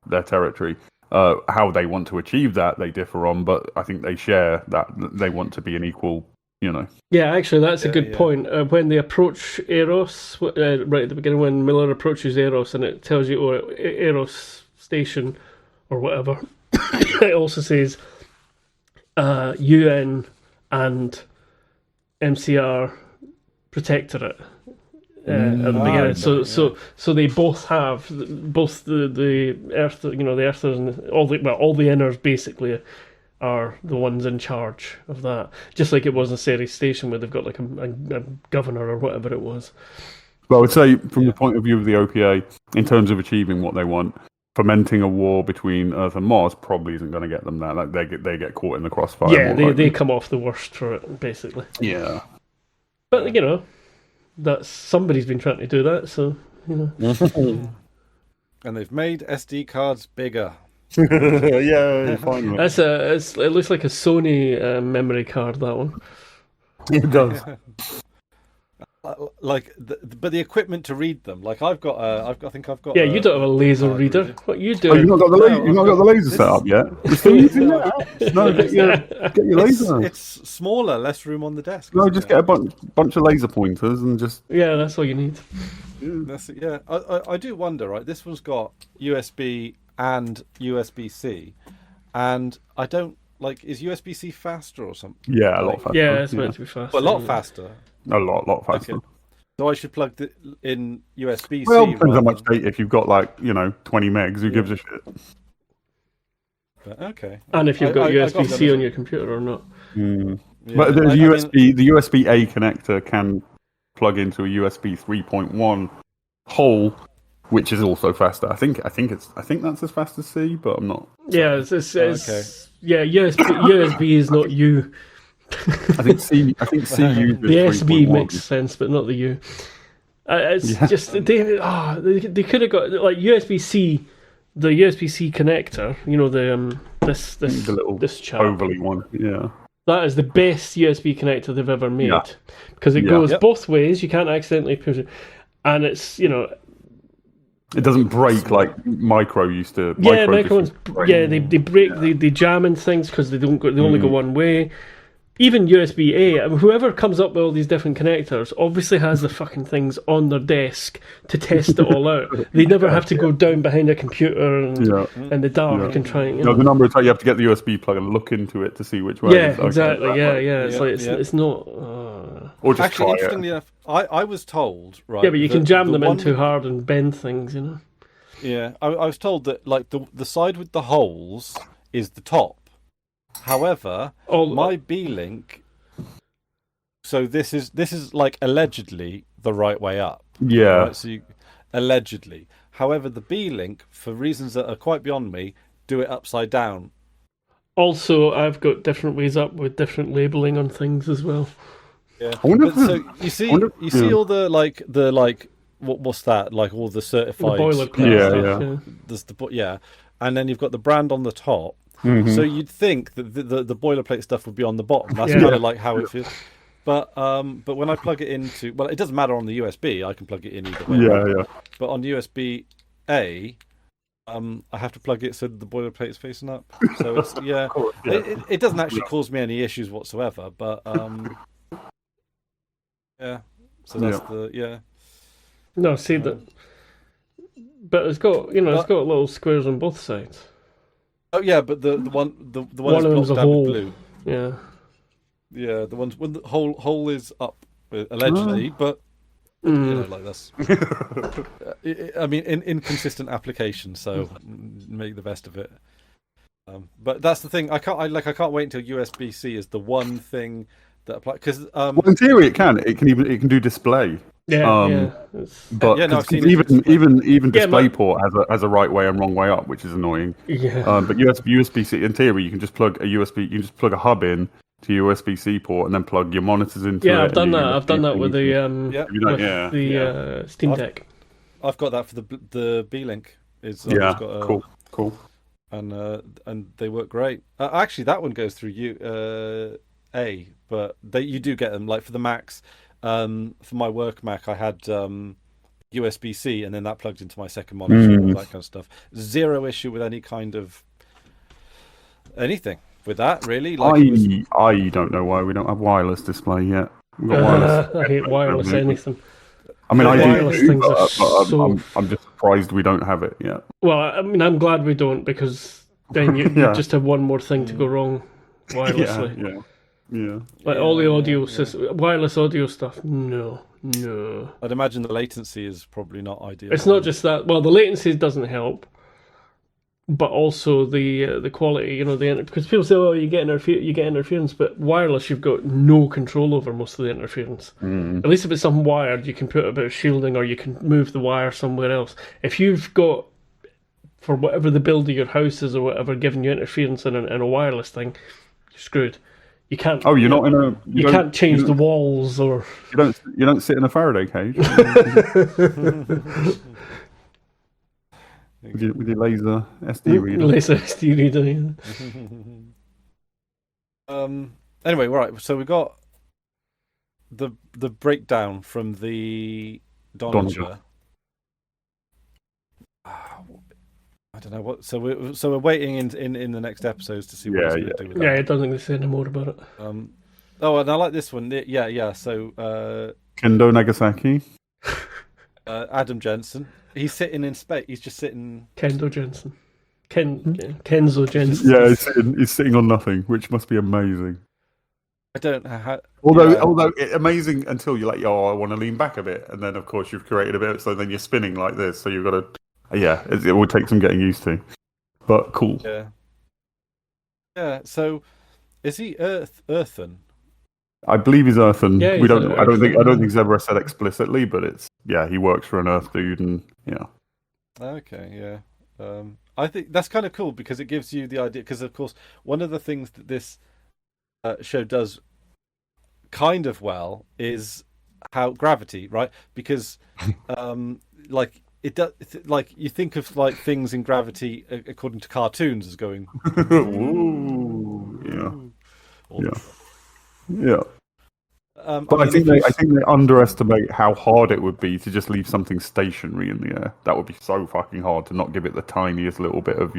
their territory. How they want to achieve that, they differ on, but I think they share that they want to be an equal you know. Yeah, actually, that's a good point. When they approach Eros, right at the beginning, when Miller approaches Eros, and it tells you, or Eros station, or whatever, it also says UN and MCR Protectorate at the beginning. So they both have the Earth, the Earthers and all the Inners basically are the ones in charge of that. Just like it was in Ceres Station, where they've got like a governor or whatever it was. Well, I would say, from the point of view of the OPA, in terms of achieving what they want, fomenting a war between Earth and Mars probably isn't going to get them that. Like they get caught in the crossfire. Yeah, they come off the worst for it, basically. Yeah. But that's somebody's been trying to do that, so And they've made SD cards bigger. Yeah, finally. It looks like a Sony memory card, that one. It does. But the equipment to read them, like I think I've got. Yeah, you don't have a laser reader. What you do? Oh, you've not got the laser set up yet. You're still using that? No, get your laser. It's smaller, less room on the desk. No, just get a bunch of laser pointers and just. Yeah, that's all you need. That's it. Yeah, I do wonder. Right, this one's got USB and USB-C, and I don't like. Is USB-C faster or something? Yeah, a lot faster. Yeah, it's meant to be faster. But a lot faster. A lot faster. Okay. So I should plug it in USB-C. Well, depends how much data. If you've got 20 megs, who gives a shit? Okay. And if you've got USB-C on your computer or not. Mm. Yeah, but there's the USB-A connector can plug into a USB 3.1 hole, which is also faster. I think that's as fast as C, but I'm not. Yeah, it's okay. Yeah, USB is not U. I think C uses the SB makes sense, but not the U. Just they could have got like USB-C, the USB-C connector. The little this chap. ovally one. Yeah, that is the best USB connector they've ever made because it goes both ways. You can't accidentally push it, and it's it doesn't break like micro used to. Yeah, micro ones. Yeah, they break. They jam in things because they only go one way. Even USB-A, whoever comes up with all these different connectors obviously has the fucking things on their desk to test it all out. They never have to go down behind a computer in the dark and try. The number of times you have to get the USB plug and look into it to see which way. Yeah, exactly. It's not. Or just actually, interestingly enough, I was told Yeah, but you can jam them in too hard and bend things, Yeah, I was told that like the side with the holes is the top. However, my B-Link. So this is like allegedly the right way up. Yeah. Right? So allegedly. However, the B-Link, for reasons that are quite beyond me, do it upside down. Also, I've got different ways up with different labeling on things as well. Yeah. So you see all the what's that? Like all the certified. The boilerplate stuff. Yeah. And then you've got the brand on the top. Mm-hmm. So you'd think that the boilerplate stuff would be on the bottom. That's kind of like how it feels. But when I plug it into, well, it doesn't matter on the USB. I can plug it in either way. Yeah. But on USB-A, I have to plug it so that the boilerplate's facing up. So it's it doesn't actually cause me any issues whatsoever. But yeah. So that's No, see that. But it's got it's got little squares on both sides. Oh yeah, but the one one of them's a hole. Blue. Yeah. Yeah, the ones when the hole is up allegedly, but like this. I mean, inconsistent application, so make the best of it. But that's the thing. I can't wait until USB-C is the one thing that applies because in theory it can do display. Yeah, but even DisplayPort has a right way and wrong way up, which is annoying. Yeah. But USB-C in theory you can just plug a hub in to USB-C port and then plug your monitors into it. Yeah, I've done that. I've done that with the Steam Deck. I've got that for the B-Link. Cool. And they work great. Actually, that one goes through A, but you do get them like for the Macs. For my work Mac, I had USB-C, and then that plugged into my second monitor, all that kind of stuff. Zero issue with any kind of anything. with that, really. Like I don't know why we don't have wireless display yet. We've got wireless. I hate wireless anything. I mean, I wireless do, things are but so. I'm just surprised we don't have it yet. Well, I mean, I'm glad we don't, because then you just have one more thing to go wrong wirelessly. Yeah. Like all the audio wireless audio stuff. No. I'd imagine the latency is probably not ideal. It's not just that. Well, the latency doesn't help, but also the quality. Because people say, "Oh, you get interference," but wireless, you've got no control over most of the interference. At least if it's something wired, you can put a bit of shielding, or you can move the wire somewhere else. If you've got, for whatever the build of your house is or whatever, giving you interference in a wireless thing, you're screwed. You can't. Oh, you're not in a. You can't change the walls, or you don't sit in a Faraday cage with your laser SD reader. Laser SD reader. Anyway, right. So we got the breakdown from the Donager. I don't know what. So we're waiting in the next episodes to see what he's going to do with that. Yeah, I don't think they say any more about it. Oh, and I like this one. Yeah. So Kendo Nagasaki. Adam Jensen. He's sitting in space. He's just sitting. Kenzo Jensen. Kenzo Jensen. Yeah, he's sitting on nothing, which must be amazing. I don't know how. Although amazing until you're like, I want to lean back a bit, and then of course you've created a bit, so then you're spinning like this, so you've got to. Yeah, it will take some getting used to, but cool. Yeah. So, is he earthen? I believe he's earthen. Yeah, I don't think he's ever said explicitly, but it's he works for an Earth dude, and yeah. Okay, yeah. I think that's kind of cool because it gives you the idea. Because of course, one of the things that this show does kind of well is how gravity, right? Because like. It does, like you think of like things in gravity according to cartoons as going. Ooh, yeah. But I think they underestimate how hard it would be to just leave something stationary in the air. That would be so fucking hard to not give it the tiniest little bit of,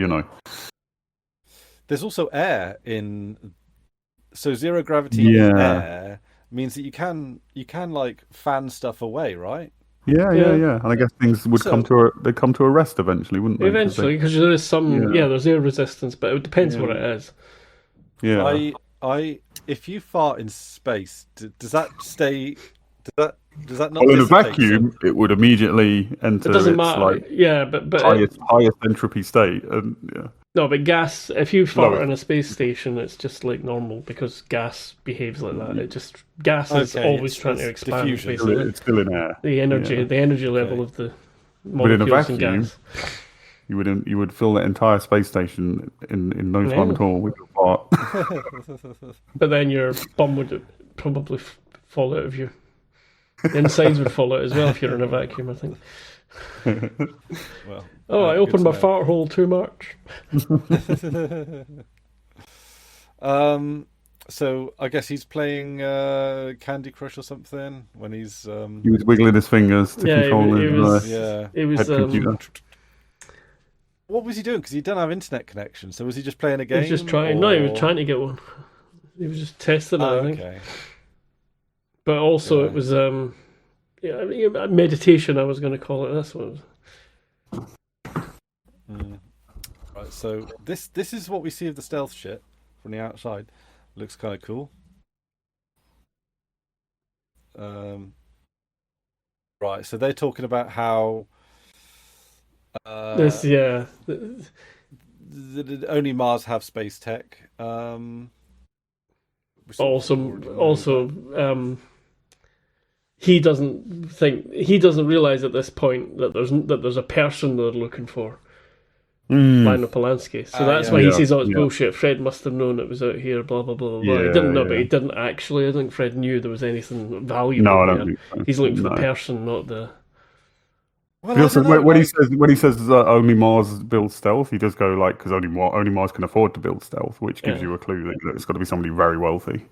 There's also air in, so zero gravity in air means that you can like fan stuff away, right? Yeah. And I guess things would come to a rest eventually, wouldn't they? Eventually, because there is some, there's air resistance, but it depends what it is. Yeah. If you fart in space, does that stay? Does that not? Well, in a vacuum, it would immediately enter. It doesn't its, matter. like, but highest entropy state, and No, but gas. If you fart in a space station, it's just like normal because gas behaves like that. Gas is always trying to expand. Diffusion. Basically, it's still in air. The energy level of the molecules in gas. You would fill that entire space station in no time at all with your fart. But then your bum would probably fall out of you. The insides would fall out as well if you're in a vacuum, I think. Well, I opened my fart hole too much. So I guess he's playing Candy Crush or something when he's. He was wiggling his fingers to control his head computer. What was he doing? Because he didn't have internet connection. So was he just playing a game? He was just trying. No, he was trying to get one. He was just testing it, I think. Okay. But also, it was meditation. I was going to call it. That's what. Right. So this is what we see of the stealth shit from the outside. Looks kind of cool. Right. So they're talking about how. Only Mars have space tech. He doesn't realize at this point that there's a person they're looking for. Lionel Polanski. So that's why he says, "Oh, it's bullshit. Fred must have known it was out here." Blah blah blah blah. He didn't know, but he didn't actually. I think Fred knew there was anything valuable. No, I don't think so. He's looking for the person, not the. Well, also, when he says only Mars builds stealth, he does go like because only Mars can afford to build stealth, which gives you a clue that it's got to be somebody very wealthy.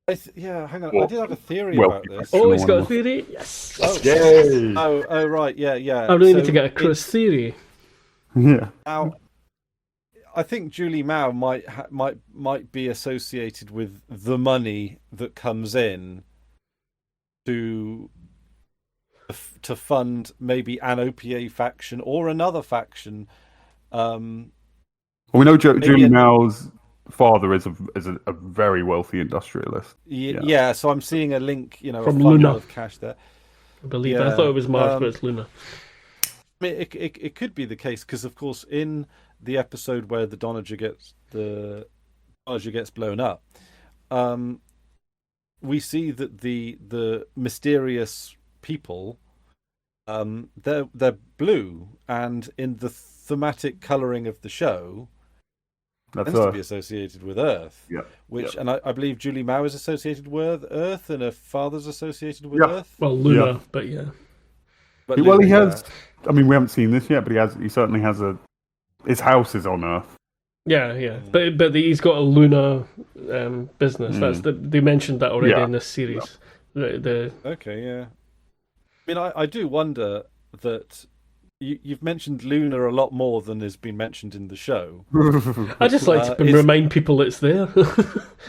Hang on. I did have a theory about this. Oh, he's got a theory. Yes. Oh, yay! Oh, right. Yeah. I really need to get a Chris theory. Yeah. Now, I think Julie Mao might be associated with the money that comes in to fund maybe an OPA faction or another faction. Well, we know Julie Mao's father is a very wealthy industrialist. Yeah, so I'm seeing a link, from a Luna of cash there. I believe. I thought it was Mars, but it's Luna. I mean, it could be the case because, of course, in the episode where the Donager gets blown up, we see that the mysterious people, they're blue, and in the thematic colouring of the show, tends to be associated with Earth. Yeah. And I believe Julie Mao is associated with Earth, and her father's associated with Earth. Well, Luna, but yeah. But he has. I mean, we haven't seen this yet, but he certainly has his house is on Earth. Yeah. But he's got a Luna business. They mentioned that already in this series. Yeah. Okay, yeah. I mean, I do wonder that you've mentioned Luna a lot more than has been mentioned in the show. I just like to remind people it's there.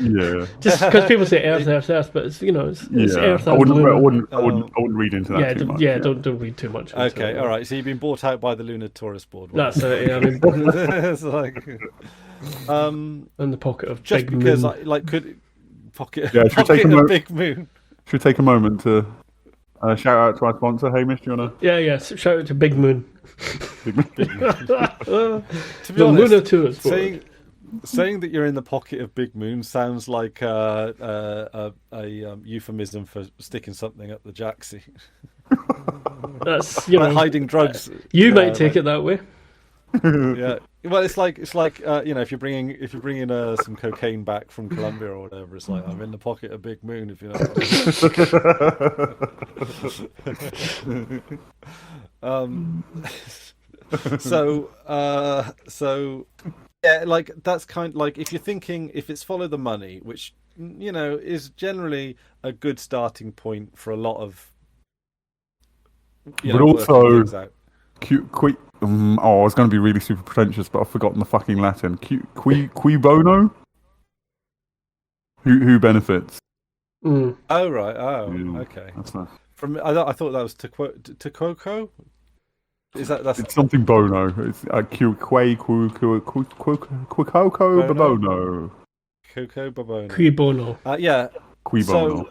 Yeah. Just because people say Earth, but it's it's Earth. I wouldn't read into that too much. Yeah, don't read too much. Okay, all right. So you've been bought out by the Lunar Tourist Board. That's it. Yeah, I mean, it's like in the pocket of just Big because Moon. could pocket. Yeah, pocket of Big Moon. Should we take a moment to shout out to our sponsor, Hamish? Do you wanna? Yeah. Shout out to Big Moon. Big Moon. To be honest, Lunar Tourist Board. Saying that you're in the pocket of Big Moon sounds like a euphemism for sticking something up the jacksie. That's like hiding drugs. You might take it that way. Yeah. Well, it's like if you're bringing some cocaine back from Colombia or whatever, it's like I'm in the pocket of Big Moon. If you know. Yeah, like that's kind of like if you're thinking if it's follow the money, which is generally a good starting point for a lot of. But also, I was going to be really super pretentious, but I've forgotten the fucking Latin. Qui bono? Who benefits? Mm. Oh right. Oh, okay. That's nice. I thought that was to quoco. Is that's it's something bono? It's Coco babono. Coco babono. Qui bono. Yeah. Qui bono.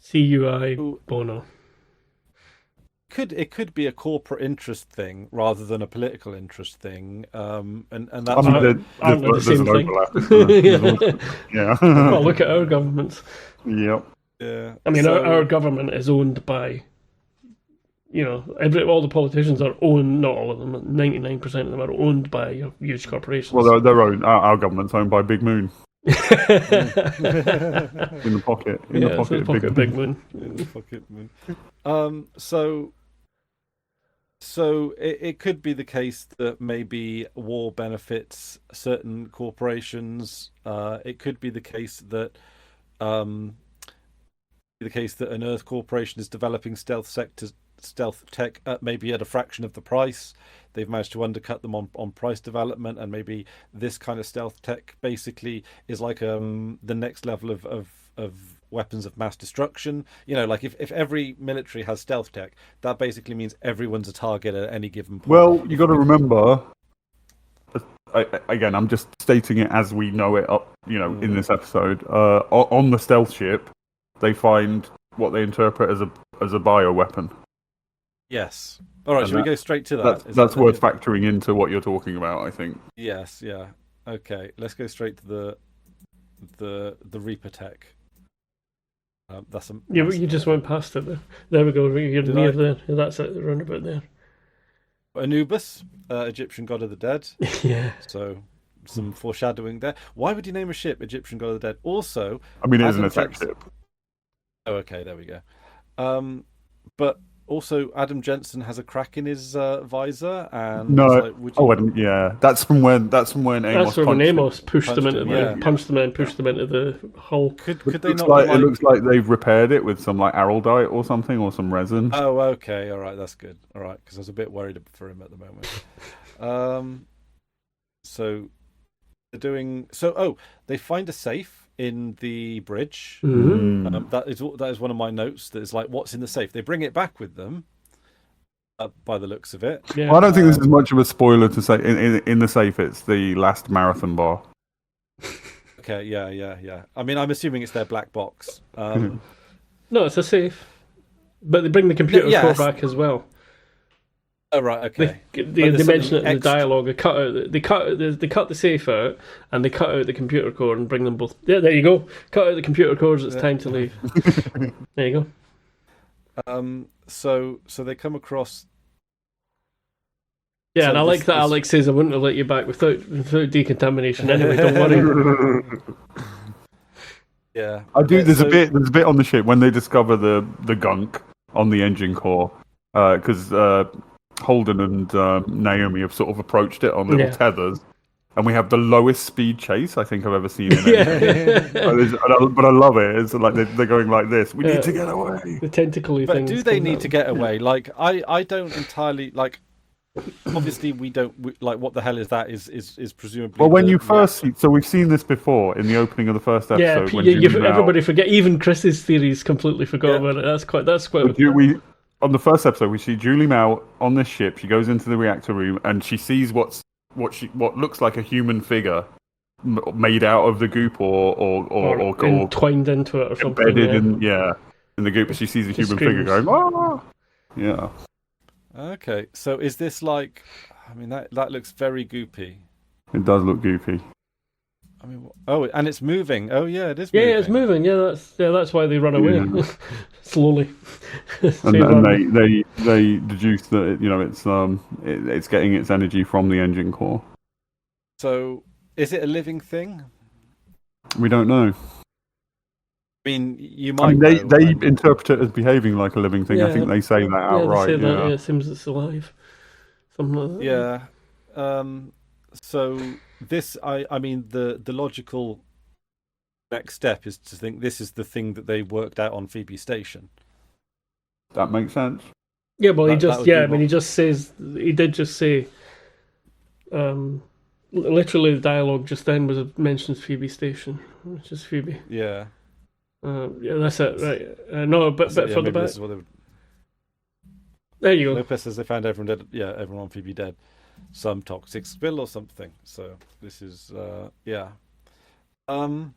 CUI bono. It could be a corporate interest thing rather than a political interest thing, and that's aren't the same thing. Yeah. Well, look at our governments. Yep. Yeah. I mean, our government is owned by, all the politicians are owned. Not all of them. 99% of them are owned by huge corporations. Well, they're owned. Our government's owned by Big Moon. In the pocket. In the pocket of Big Moon. In the pocket Moon. So it could be the case that maybe war benefits certain corporations. It could be the case that an Earth corporation is developing stealth tech maybe at a fraction of the price. They've managed to undercut them on price development, and maybe this kind of stealth tech basically is like the next level of weapons of mass destruction. Like if every military has stealth tech, that basically means everyone's a target at any given point. Well, you got to remember. Again, I'm just stating it as we know it up. In this episode, on the stealth ship, they find what they interpret as a bioweapon. Yes. All right. Should we go straight to that? That's worth factoring into what you're talking about, I think. Yes. Yeah. Okay. Let's go straight to the Reaper tech. You just went past it there. There we go. You're near there. That's it. Round about there. Anubis, Egyptian god of the dead. Yeah. So some foreshadowing there. Why would you name a ship Egyptian god of the dead? Also, I mean, it is an attack ship. Oh, okay. There we go. But also, Adam Jensen has a crack in his visor, and no. That's from when Amos pushed them into the hull. Could they not? It looks like they've repaired it with some araldite or something, or some resin. Oh, okay, all right, that's good. All right, because I was a bit worried for him at the moment. So They're doing so. Oh, they find a safe in the bridge. That is one of my notes. That is like, what's in the safe? They bring it back with them. By the looks of it. Yeah. Well, I don't think this is much of a spoiler to say. In the safe, it's the last marathon bar. Okay, yeah. I mean, I'm assuming it's their black box. No, it's a safe, but they bring the computer core back as well. Oh right, okay. They mention it in the dialogue. They cut the safe out, and they cut out the computer core and bring them both. Yeah, there you go. Cut out the computer cores. It's time to leave. There you go. So they come across. Yeah, so and I like that Alex says, "I wouldn't have let you back without decontamination." Anyway, don't worry. Yeah, I do. There's a bit on the ship when they discover the gunk on the engine core, because Holden and Naomi have sort of approached it on little tethers, and we have the lowest speed chase I think I've ever seen in it. But I love it. It's like they're going like this. We need to get away. The tentacly thing. But do they need to get away? Like I don't entirely like. Obviously, we don't like. What the hell is that? Is presumably. Well, when you first see, so we've seen this before in the opening of the first episode. Yeah, everybody forget. Even Chris's theories completely forgot about it. That's quite. On the first episode, we see Julie Mao on this ship. She goes into the reactor room and she sees what looks like a human figure made out of the goop or entwined into it or something. Embedded in the goop. But she sees a human figure going, "Ah!" Yeah. Okay, so is this like? I mean, that looks very goopy. It does look goopy. I mean, and it's moving. Oh yeah, it is. Moving. Yeah, it's moving. Yeah, that's why they run away slowly. and they deduce that it's getting its energy from the engine core. So is it a living thing? We don't know. I mean, you might. They interpret it as behaving like a living thing. I think they say that outright. They say that, it seems it's alive. Something like that. Yeah. So this, I mean, the logical next step is to think this is the thing that they worked out on Phoebe Station. That makes sense. Yeah, well, he just says, he did just say, literally the dialogue just then mentions Phoebe Station, which is Phoebe. Yeah. Yeah, that's it, right? No, but further back. There you go. Lopez says they found everyone dead. Yeah, everyone on Phoebe dead. Some toxic spill or something. So this is, yeah. I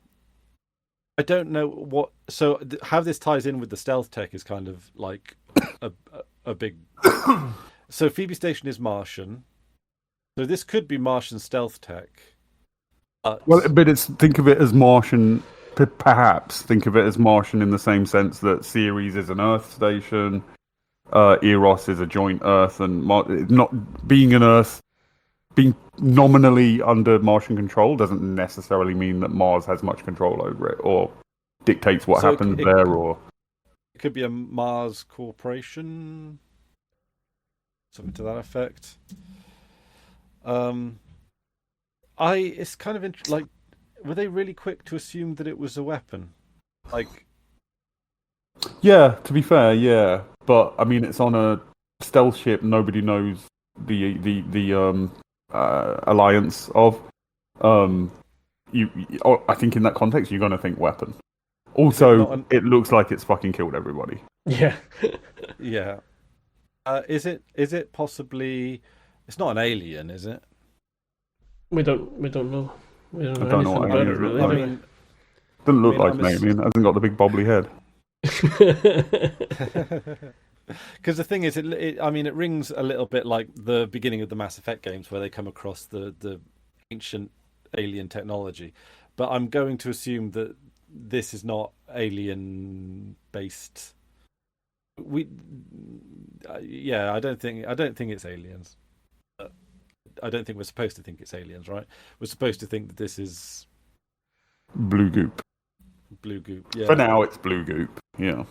don't know what. So how this ties in with the stealth tech is kind of like a big. So Phoebe Station is Martian. So this could be Martian stealth tech. But think of it as Martian. Perhaps think of it as Martian in the same sense that Ceres is an Earth station, Eros is a joint Earth, and not being an Earth, being nominally under Martian control doesn't necessarily mean that Mars has much control over it or dictates what happens there. Or it could be a Mars corporation, something to that effect. It's kind of like. Were they really quick to assume that it was a weapon? Like, yeah. To be fair, yeah. But I mean, it's on a stealth ship. Nobody knows the alliance of. I think in that context, you're going to think weapon. Also, it looks like it's fucking killed everybody. Yeah. Yeah. Is it possibly? It's not an alien, is it? We don't know. I don't know what alien really. I mean, doesn't look like an alien. It hasn't got the big bobbly head. Because the thing is, it rings a little bit like the beginning of the Mass Effect games where they come across the ancient alien technology. But I'm going to assume that this is not alien based. I don't think it's aliens. I don't think we're supposed to think it's aliens, right? We're supposed to think that this is blue goop. Blue goop. Yeah. For now, it's blue goop. Yeah.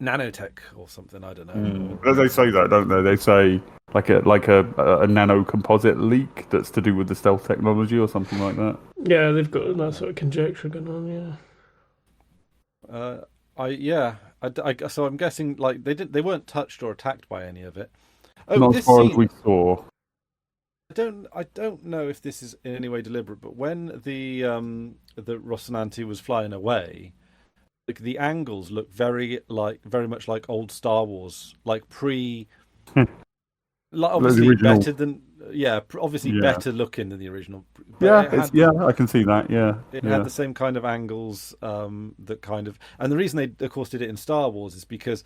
Nanotech or something. I don't know. They say that, don't they? They say like a nano composite leak that's to do with the stealth technology or something like that. Yeah, they've got that sort of conjecture going on. Yeah. So I'm guessing like they weren't touched or attacked by any of it. Not as far as we saw. I don't know if this is in any way deliberate, but when the Rocinante was flying away, like the angles look very much like old Star Wars, like like obviously better than better looking than the original. But I can see that. Yeah, it had the same kind of angles, that kind of, and the reason they of course did it in Star Wars is because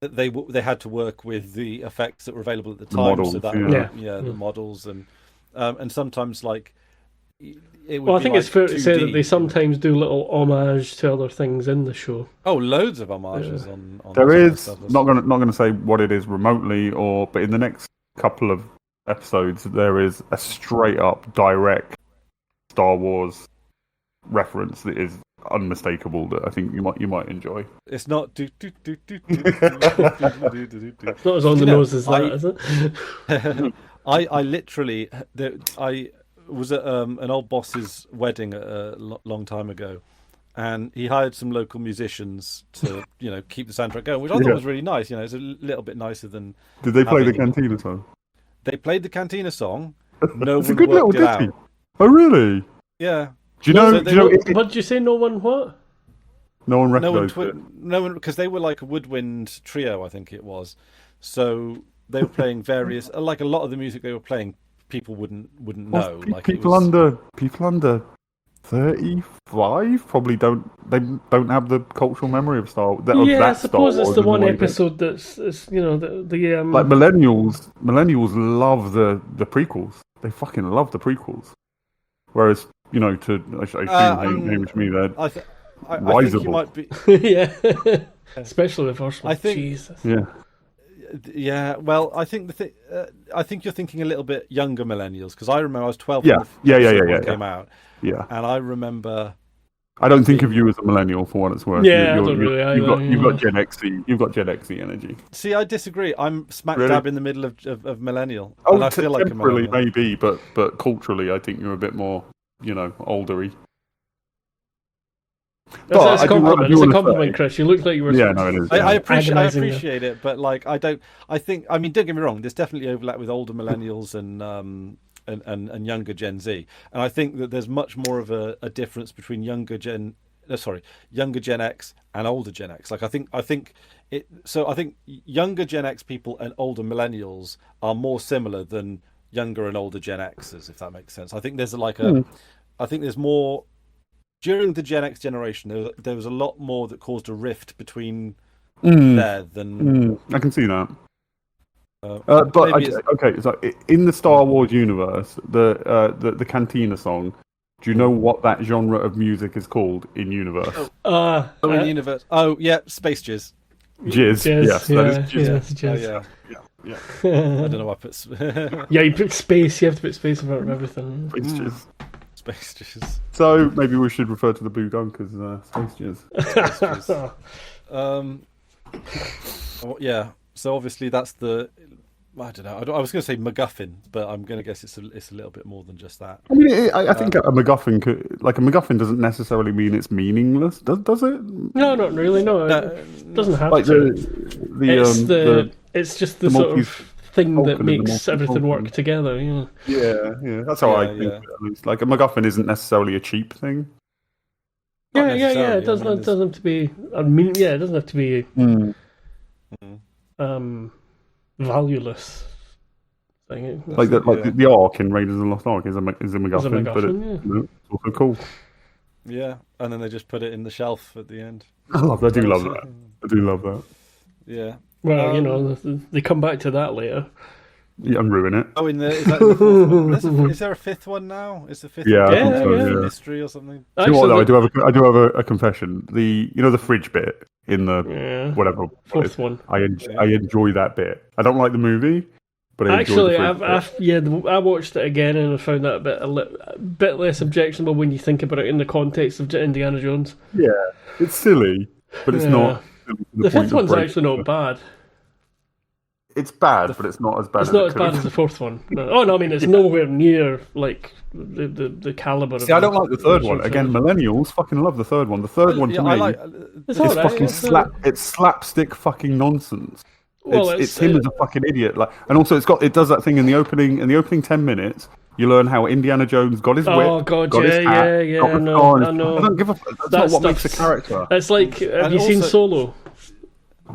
they had to work with the effects that were available at the time, models, so that the models and sometimes like. I think it's fair to say that they sometimes do little homage to other things in the show. Oh, loads of homages on there is not going to say what it is remotely, but in the next couple of episodes there is a straight up direct Star Wars reference that is unmistakable that I think you might enjoy. It's not It's not as on the nose as that, is it? I literally I was at an old boss's wedding a long time ago, and he hired some local musicians to keep the soundtrack going, which I thought was really nice. It's a little bit nicer than. Did they play the Cantina song? They played the Cantina song. No it's one a good worked little it ditty. out. Oh really? Yeah. Do you know? What did you say? No one what? No one recognised it. No one, because they were like a woodwind trio, I think it was. So they were playing various, like a lot of the music they were playing. People wouldn't know. Like people under 35 probably don't have the cultural memory of Star Wars. I suppose it's the one episode that's the like millennials love the prequels. They fucking love the prequels. Whereas to I assume Hamish me that I think you might be especially the first one. I think Jesus. Yeah, well, I think I think you're thinking a little bit younger millennials, because I remember I was 12 when it came out. Yeah, and I remember. I don't think of you as a millennial for what it's worth. Yeah, I don't really either. You've got Gen X-y. You've got Gen X-y energy. See, I disagree. I'm smack dab in the middle of millennial. Oh, and I feel like a millennial. Maybe, but culturally, I think you're a bit more, oldery. That's a compliment. It's a compliment, Chris. You look like you were. Yeah, no, it is. I appreciate it, but like I don't. I think. I mean, don't get me wrong. There's definitely overlap with older millennials and younger Gen Z, and I think that there's much more of a difference between younger Gen X and older Gen X. Like I think younger Gen X people and older millennials are more similar than younger and older Gen Xers, if that makes sense. I think there's I think there's more. During the Gen X generation, there was a lot more that caused a rift between there than. I can see that. So in the Star Wars universe, the Cantina song. Do you know what that genre of music is called in universe? In universe. Oh yeah, space jizz. Jizz. Yes, that is jizz. Jizz. Yeah. I don't know why I put. You put space. You have to put space in front of everything. Space jizz. Space jizz. So maybe we should refer to the Boo Dunk as space jizz. Yeah. So obviously that's the. I don't know. I was going to say MacGuffin, but I'm going to guess it's a little bit more than just that. I mean, I think a MacGuffin doesn't necessarily mean it's meaningless, does it? No, not really. No, it doesn't have like to. It's just the sort of thing that makes everything work together. Yeah. That's how I think. At least, like a MacGuffin isn't necessarily a cheap thing. Yeah. It doesn't have to be. I mean, it doesn't have to be. Valueless thing. Like the Ark in Raiders of the Lost Ark is a MacGuffin, but it's also cool. Yeah, and then they just put it in the shelf at the end. I do love that. Yeah. Well, they come back to that later. Yeah, and ruin it. Oh, is that the fourth one? Is there a fifth one now? Is the fifth one? I think so, mystery or something? Do you know what, though? I do have a confession. The fridge bit in the whatever fourth one. I enjoy that bit. I don't like the movie, but I enjoy the fridge bit. I watched it again and I found that a bit less objectionable when you think about it in the context of Indiana Jones. Yeah, it's silly, but it's not. The fifth one's actually not bad. It's bad, but it's not as bad. It's not as bad as the fourth one. No. Oh no, I mean it's nowhere near like the caliber. See, I don't like the third one. Again, millennials fucking love the third one. The third one to me, it's fucking it's slapstick fucking nonsense. Well, it's him as a fucking idiot. Like, and also it does that thing in the opening 10 minutes. You learn how Indiana Jones got his whip. Oh god, got his hat, yeah. got I the know. scar, I know. I don't give a. That's not what makes a character. It's like, have you seen Solo?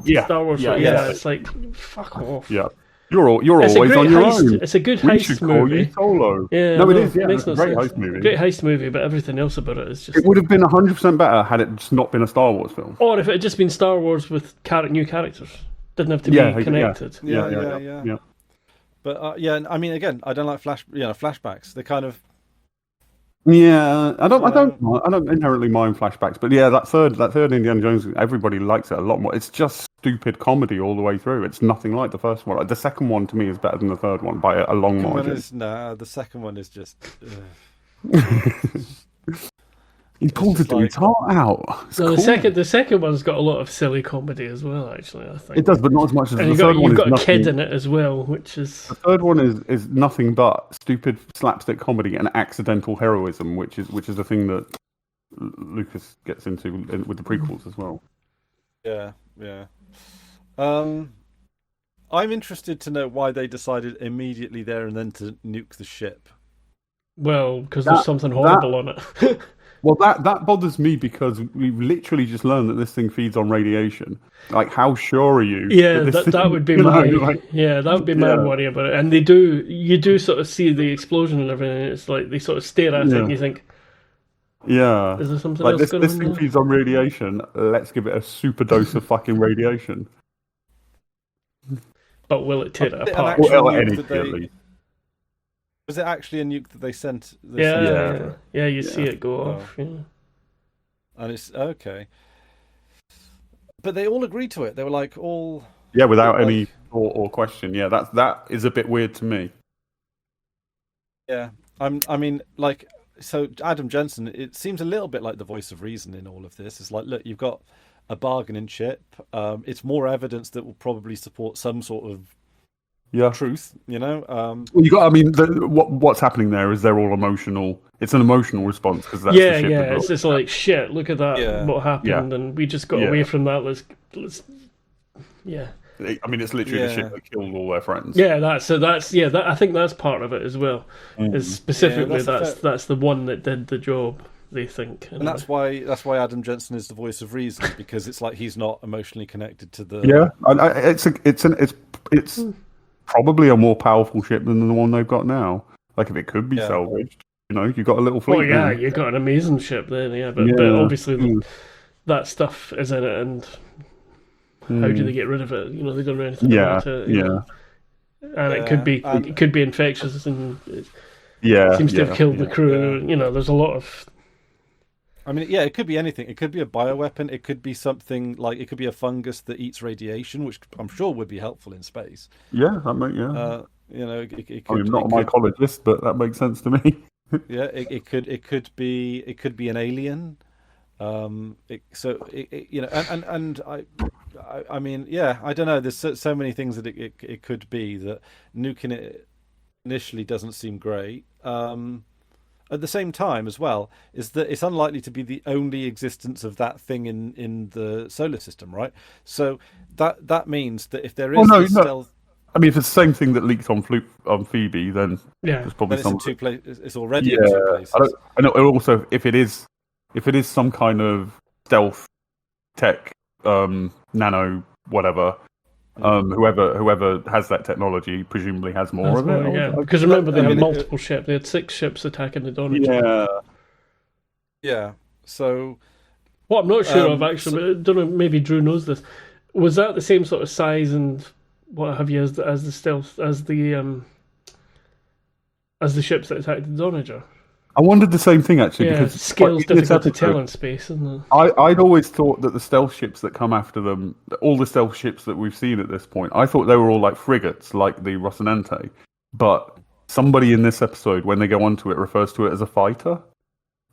Yeah, Star Wars. yeah. It's like, fuck off. Yeah. You're always on your own. It's a good We heist should movie. call you Solo. Yeah, no, it is. Yeah, makes it's a no great sense. heist movie. Great heist movie, but everything else about it is just. It would have been 100% better had it just not been a Star Wars film. Or if it had just been Star Wars with new characters, didn't have to be connected. Yeah. But I mean, again, I don't like flashbacks. They kind of. Yeah, I don't inherently mind flashbacks, but yeah, that third Indiana Jones, everybody likes it a lot more. It's just stupid comedy all the way through. It's nothing like the first one. Like, the second one to me is better than the third one by a long margin. The second one is just. He pulled the dude's heart out. No, the second one's got a lot of silly comedy as well. Actually, I think it does, but not as much as and the third one. You've got a kid in it as well, which is the third one is nothing but stupid slapstick comedy and accidental heroism, which is the thing that Lucas gets into with the prequels as well. Yeah. I'm interested to know why they decided immediately there and then to nuke the ship. Well, because there's something horrible on it. Well, that bothers me because we've literally just learned that this thing feeds on radiation. Like, how sure are you? Yeah, that would be my worry about it. And you do sort of see the explosion and everything. And it's like they sort of stare at it and you think, yeah, is there something like else going on? This thing feeds on radiation. Let's give it a super dose of fucking radiation. But will it tear it apart? Was it actually a nuke that they sent? Yeah, you see it go off. Yeah. And it's okay. But they all agreed to it. They were like all. Yeah, without any thought or question. Yeah, that is a bit weird to me. Yeah, I mean, like, so Adam Jensen. It seems a little bit like the voice of reason in all of this. It's like, look, you've got a bargaining chip. It's more evidence that will probably support some sort of. Yeah, truth. Well, you got. I mean, what's happening there is they're all emotional. It's an emotional response because that's the ship. Yeah. It's just like shit. Look at that. What happened, and we just got away from that. Let's. Yeah. I mean, it's literally the ship that killed all their friends. Yeah, I think that's part of it as well. Is specifically that's the one that did the job. They think, and that's why Adam Jensen is the voice of reason, because it's like he's not emotionally connected to the. Yeah, it's probably a more powerful ship than the one they've got now. Like, if it could be salvaged, you've got a little fleet. Oh yeah, you've got an amazing ship there. But obviously that stuff is in it, and how do they get rid of it? They don't know anything about it. And it could be infectious, and it seems to have killed the crew. There's a lot of. I mean, it could be anything. It could be a bioweapon. It could be something like it could be a fungus that eats radiation, which I'm sure would be helpful in space. Yeah, that makes it could, I'm not a mycologist, but that makes sense to me. Yeah, it could be an alien. I mean, I don't know. There's so many things that it could be that nuking it initially doesn't seem great. At the same time, as well, is that it's unlikely to be the only existence of that thing in the solar system, right? So that means that if there is stealth, I mean, if it's the same thing that leaked on Phoebe, then there's probably it's in two places. It's already in two places. I know. Also, if it is some kind of stealth tech, nano whatever. Whoever has that technology presumably has more of it. Yeah, because remember they had multiple ships. They had 6 ships attacking the Donager. Yeah. So, what I'm not sure of actually, I don't know. Maybe Drew knows this. Was that the same sort of size and what have you as the stealth as the ships that attacked the Donager? I wondered the same thing actually, because scale's difficult to tell in space, isn't it? I'd always thought that the stealth ships that come after them, all the stealth ships that we've seen at this point, I thought they were all like frigates, like the Rocinante. But somebody in this episode, when they go onto it, refers to it as a fighter,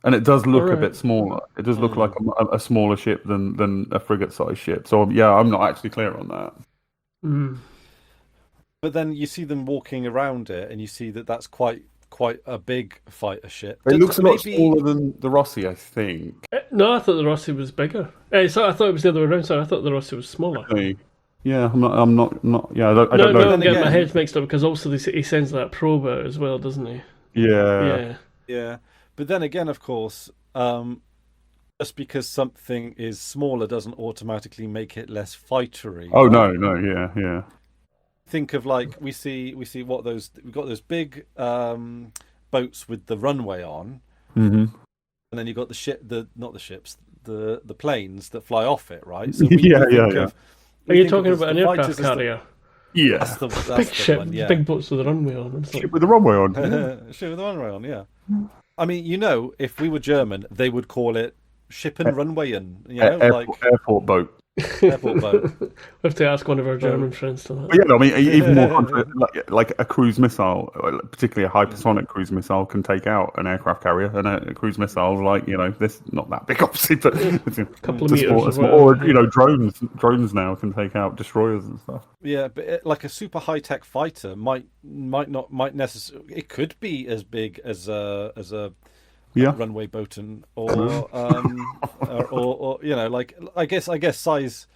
and it does look a bit smaller. It does look like a smaller ship than a frigate-sized ship. So I'm not actually clear on that. Mm. But then you see them walking around it, and you see that that's quite a big fighter ship. It looks a lot smaller than the Rossi, I think. No, I thought the Rossi was bigger. So I thought it was the other way around. So I thought the Rossi was smaller. Okay. Yeah, I'm not. Yeah, I don't No, know. I'm getting my head mixed up because also he sends that probe out as well, doesn't he? Yeah. But then again, of course, just because something is smaller doesn't automatically make it less fightery. Oh no, yeah. Think of like we see we've got those big boats with the runway on, and then you've got the planes that fly off it, right? So Are you talking about an aircraft carrier? Yeah, that's the big ship, one, yeah. big boats with the runway on. Ship with the runway on. Ship with the runway on, yeah. I mean, if we were German, they would call it ship and runway and airport boat. Airport boat. We have to ask one of our German friends to that. But yeah, I mean, even more like a cruise missile, particularly a hypersonic cruise missile, can take out an aircraft carrier, and a cruise missile, this not that big, obviously, but it's a couple of meters, or drones now can take out destroyers and stuff. Yeah, but like a super high tech fighter might necessarily. It could be as big as a runway boat or I guess size,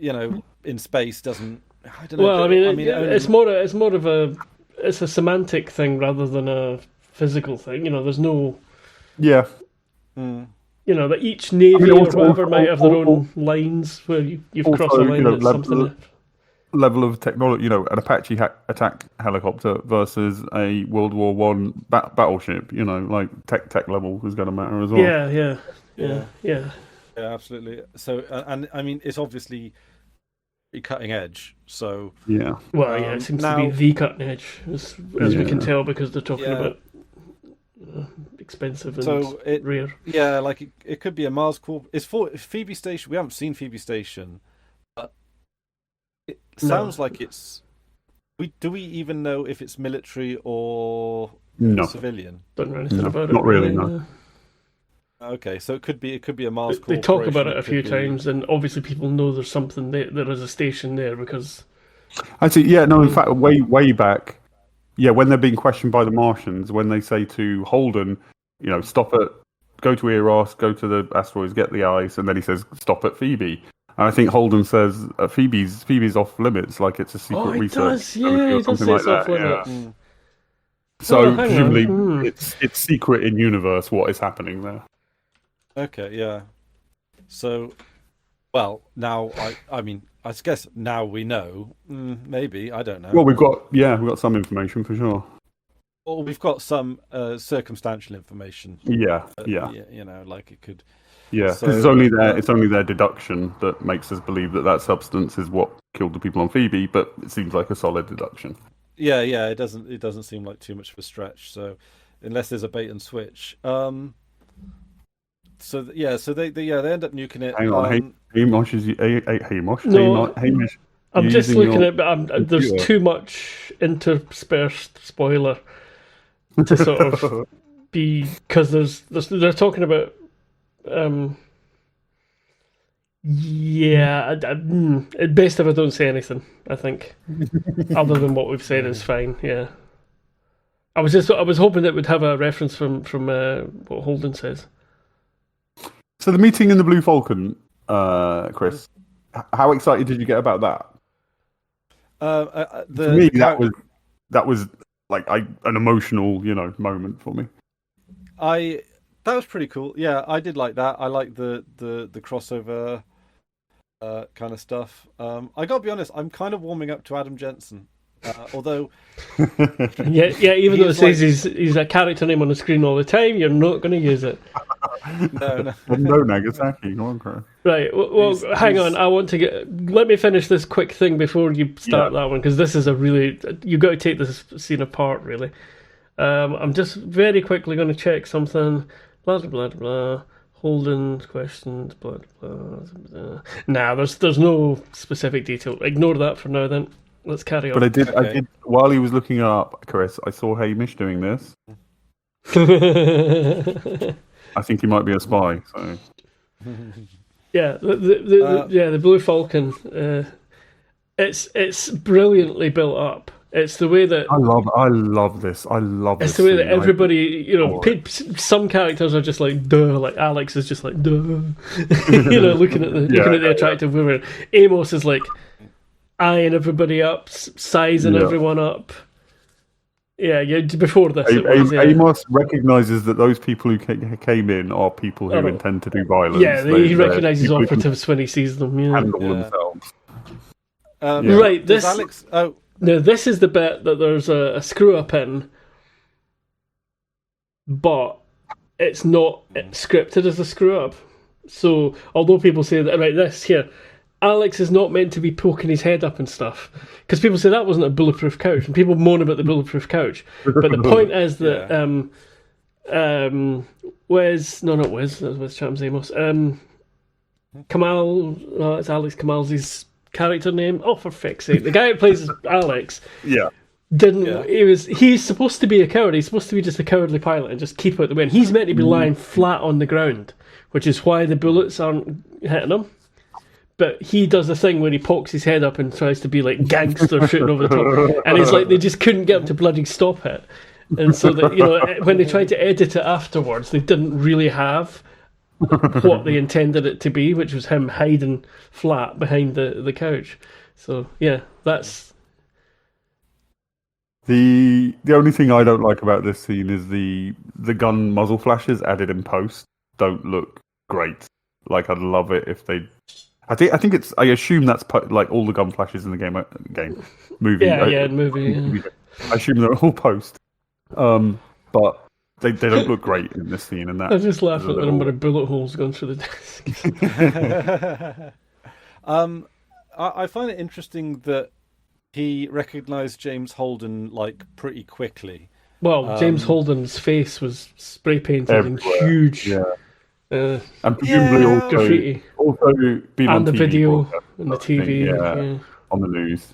in space doesn't. I don't know. Well, it's more of it's a semantic thing rather than a physical thing. There's no. Yeah. That each navy or whatever might have their own lines where you've crossed a line that's something. Level of technology, an Apache attack helicopter versus a World War One battleship. Tech level is going to matter as well. Yeah, absolutely. So, and I mean, it's obviously cutting edge. So yeah. Well, it seems to be the cutting edge, as we can tell, because they're talking about expensive and rare. Yeah, like it could be a Mars Corp. It's for Phoebe Station. We haven't seen Phoebe Station. It sounds like it's. Do we even know if it's military or civilian? Don't know anything about it. Not really, no. Okay, so it could be a Mars. They talk about it a few times, and obviously people know there's something there. There is a station there because. Actually, yeah, no. In fact, way back, when they're being questioned by the Martians, when they say to Holden, stop at, go to Eros, go to the asteroids, get the ice, and then he says, stop at Phoebe. And I think Holden says Phoebe's off limits, like it's a secret research. He does say it's off limits. Yeah. So presumably it's secret in universe what is happening there. Okay, yeah. So, well, now I guess now we know. Maybe, I don't know. Well, we've got some information for sure. Or we've got some circumstantial information. Yeah. Like it could. Yeah, because it's only their deduction that makes us believe that substance is what killed the people on Phoebe, but it seems like a solid deduction. Yeah, it doesn't seem like too much of a stretch. So, unless there's a bait and switch. So they end up nuking it. Hang on, Hamish is Hamish. No, Hamish. I'm just looking at, but there's too much interspersed spoiler to sort of be, because they're talking about. Best if I don't say anything. I think, other than what we've said is fine. Yeah, I was hoping it would have a reference from what Holden says. So the meeting in the Blue Falcon, Chris, how excited did you get about that? For me, that was like an emotional, moment for me. That was pretty cool. Yeah, I did like that. I like the crossover kind of stuff. I got to be honest, I'm kind of warming up to Adam Jensen. Although, even though it says he's a character name on the screen all the time, you're not going to use it. No, Nagasaki. Go on, Chris. Right. Well, hang on. I want to let me finish this quick thing before you start that one, because this is you've got to take this scene apart, really. I'm just very quickly going to check something. Blah blah blah blah. Holden's questions. Blah blah blah. Nah, there's no specific detail. Ignore that for now. Then let's carry on. But I did. While he was looking up, Chris, I saw Hamish doing this. I think he might be a spy. So. Yeah, the Blue Falcon. It's brilliantly built up. It's the way that I love this. I love it's this. the way that scene. everybody, some characters are just like duh, like Alex is just like duh, looking at the attractive women. Amos is like eyeing everybody up, sizing everyone up. Yeah. Before this, Amos recognizes that those people who came in are people who intend to do violence. Yeah, he recognizes operatives when he sees them. Yeah. Handle themselves. Right. This Alex. Now, this is the bit that there's a screw-up in, but it's not scripted as a screw-up. So, although people say that, right, this here, Alex is not meant to be poking his head up and stuff, because people say that wasn't a bulletproof couch, and people moan about the bulletproof couch. But the point is that, not Wes, that was Chams Amos. Kamal, no, it's Alex Kamal's his character name. Oh, for fuck's sake. The guy who plays Alex he's supposed to be a coward. He's supposed to be just a cowardly pilot and just keep out the wind. He's meant to be lying flat on the ground, which is why the bullets aren't hitting him. But he does a thing where he pokes his head up and tries to be like gangster shooting over the top. And it's like they just couldn't get him to bloody stop it. And so that, when they tried to edit it afterwards, they didn't really have what they intended it to be, which was him hiding flat behind the couch. So yeah, that's the only thing I don't like about this scene is the gun muzzle flashes added in post don't look great. Like, I'd love it if they. I think it's. I assume that's like all the gun flashes in the game movie. Movie. I assume they're all post, but. They don't look great in this scene, and that I just laugh at the number of bullet holes going through the desk. I find it interesting that he recognised James Holden like pretty quickly. Well, James Holden's face was spray painted everywhere. in huge, and presumably also being on the TV video and the TV, on the news,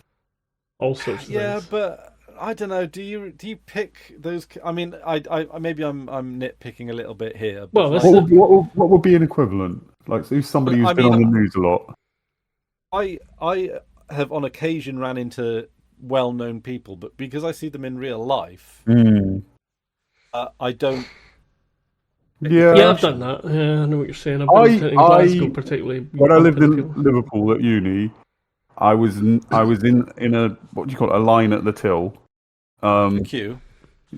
all sorts of things. Yeah, but. I don't know. Do you pick those? I mean, I maybe I'm nitpicking a little bit here. Well, what would be an equivalent? Like, who's somebody who's been on the news a lot? I have on occasion ran into well-known people, but because I see them in real life, I don't. Yeah, I've done that. Yeah, I know what you're saying. I've done it in Glasgow, particularly. When I lived in Liverpool at uni, I was in a what do you call it? A line at the till. A queue.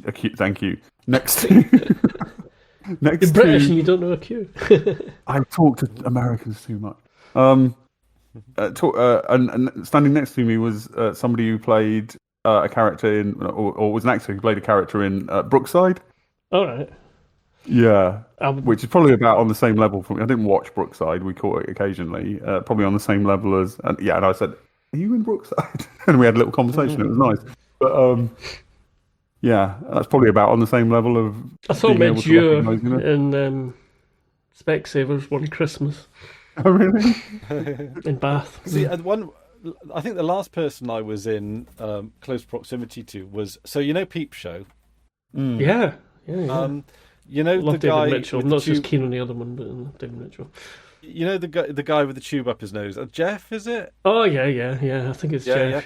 Thank you. Next to You're British and you don't know a queue. I talk to Americans too much. And standing next to me was somebody who played a character in, or was an actor who played a character in Brookside. All right. Yeah, which is probably about on the same level for me. I didn't watch Brookside. We caught it occasionally. Probably on the same level as, and I said, "Are you in Brookside?" And we had a little conversation. It was nice. But that's probably about on the same level of. I saw I met you in Specsavers one Christmas. Oh, really? In Bath. See, I think the last person I was in close proximity to was Peep Show. Yeah. The guy David Mitchell. I'm not just keen on the other one, but David Mitchell. The guy with the tube up his nose. Jeff, is it? Oh yeah. I think it's Jeff.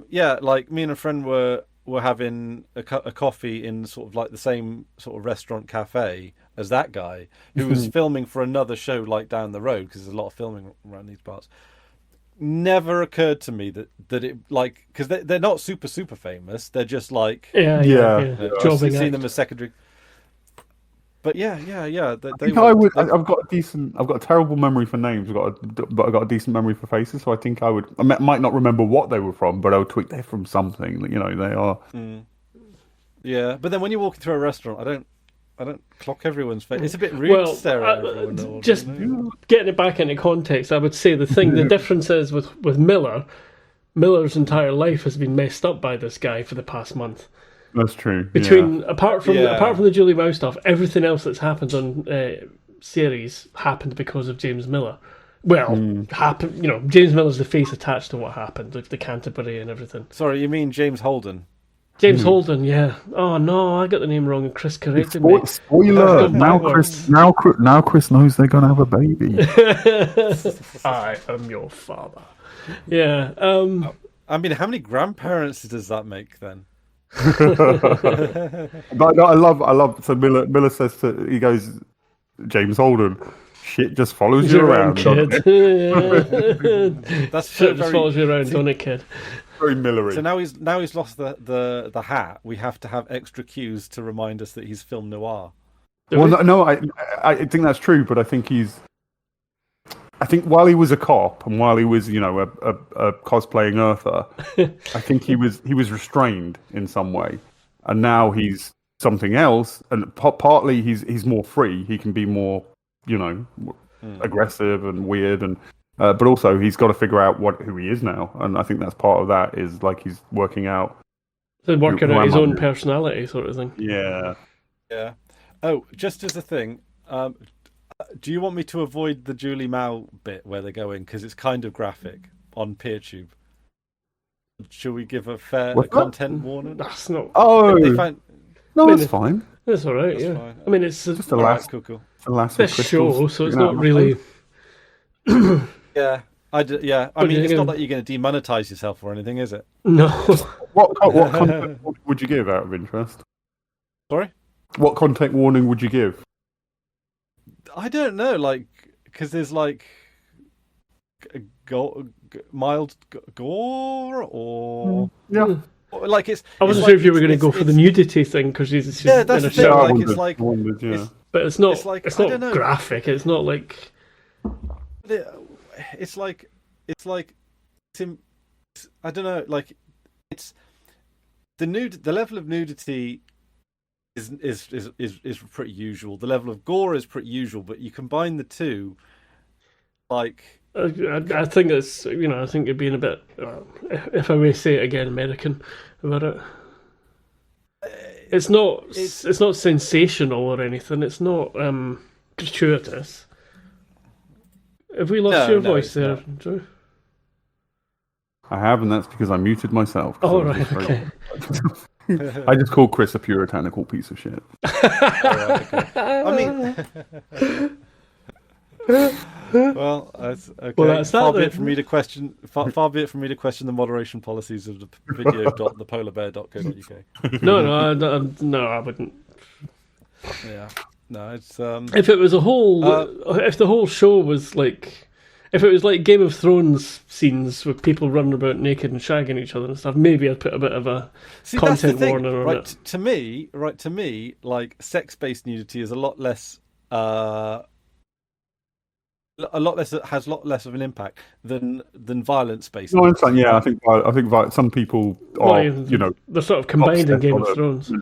Yeah. Like me and a friend were having a coffee in sort of like the same sort of restaurant cafe as that guy who was filming for another show like down the road, because there's a lot of filming around these parts. Never occurred to me that it, like, because they're not super famous. They're just like jobbing. Seen them as secondary. But I've got a terrible memory for names. But I got a decent memory for faces. So I think I might not remember what they were from, but I would tweet they're from something. They are. Yeah, but then when you're walking through a restaurant, I don't clock everyone's face. It's a bit rude to stare at everyone. Just getting it back into context, I would say the difference is with Miller's entire life has been messed up by this guy for the past month. That's true. Apart from the Julie Mouse stuff, everything else that's happened on series happened because of James Miller. Well, James Miller's the face attached to what happened, like the Canterbury and everything. Sorry, you mean James Holden? James Holden, yeah. Oh no, I got the name wrong, and Chris corrected me. Spoiler! Now Chris knows they're gonna have a baby. I am your father. Yeah. I mean, how many grandparents does that make then? But I love. So Miller says he goes, James Holden, shit just follows you around, kid. That's shit just follows you around, don't it, kid? Very Millery. So now he's lost the hat. We have to have extra cues to remind us that he's film noir. Well, no, I think that's true, but I think while he was a cop and while he was, a cosplaying Earther, I think he was restrained in some way, and now he's something else. And partly he's more free. He can be more, aggressive and weird, and but also he's got to figure out who he is now. And I think that's part of that is like he's working out. So working out his own personality, sort of thing. Yeah. Yeah. Oh, just as a thing. Do you want me to avoid the Julie Mao bit where they're going? Because it's kind of graphic on PeerTube. Should we give a fair content warning? That's not... Oh! That's fine. That's alright, yeah. Fine. I mean, it's just a last... Cool. This show, so it's not really... Yeah. I mean, it's not like you're going to demonetize yourself or anything, is it? No. What content would you give out of interest? Sorry? What content warning would you give? I don't know, because there's mild gore or it's. I wasn't sure if you were going to go for the nudity thing because she's that's the thing. But it's not. It's not graphic. It's not like. It's like. I don't know. It's the level of nudity. Is pretty usual. The level of gore is pretty usual, but you combine the two, I think it's I think you're being a bit, if I may say it again, American about it. It's not sensational or anything. It's not gratuitous. Have we lost your voice there, Drew? I have, and that's because I muted myself. Oh right, okay. I just called Chris a puritanical piece of shit. I mean, well, that's okay. Well, that's far be it from me to question. Far be it from me to question the moderation policies of the video.thepolarbear.co.uk. No, I wouldn't. Yeah, no, it's. If it was if the whole show was like. If it was like Game of Thrones scenes with people running about naked and shagging each other and stuff, maybe I'd put a bit of a content warning on it. To me, sex-based nudity is a lot less has a lot less of an impact than violence-based. No, I understand. Yeah, I think some people are, they're sort of combined in Game of Thrones.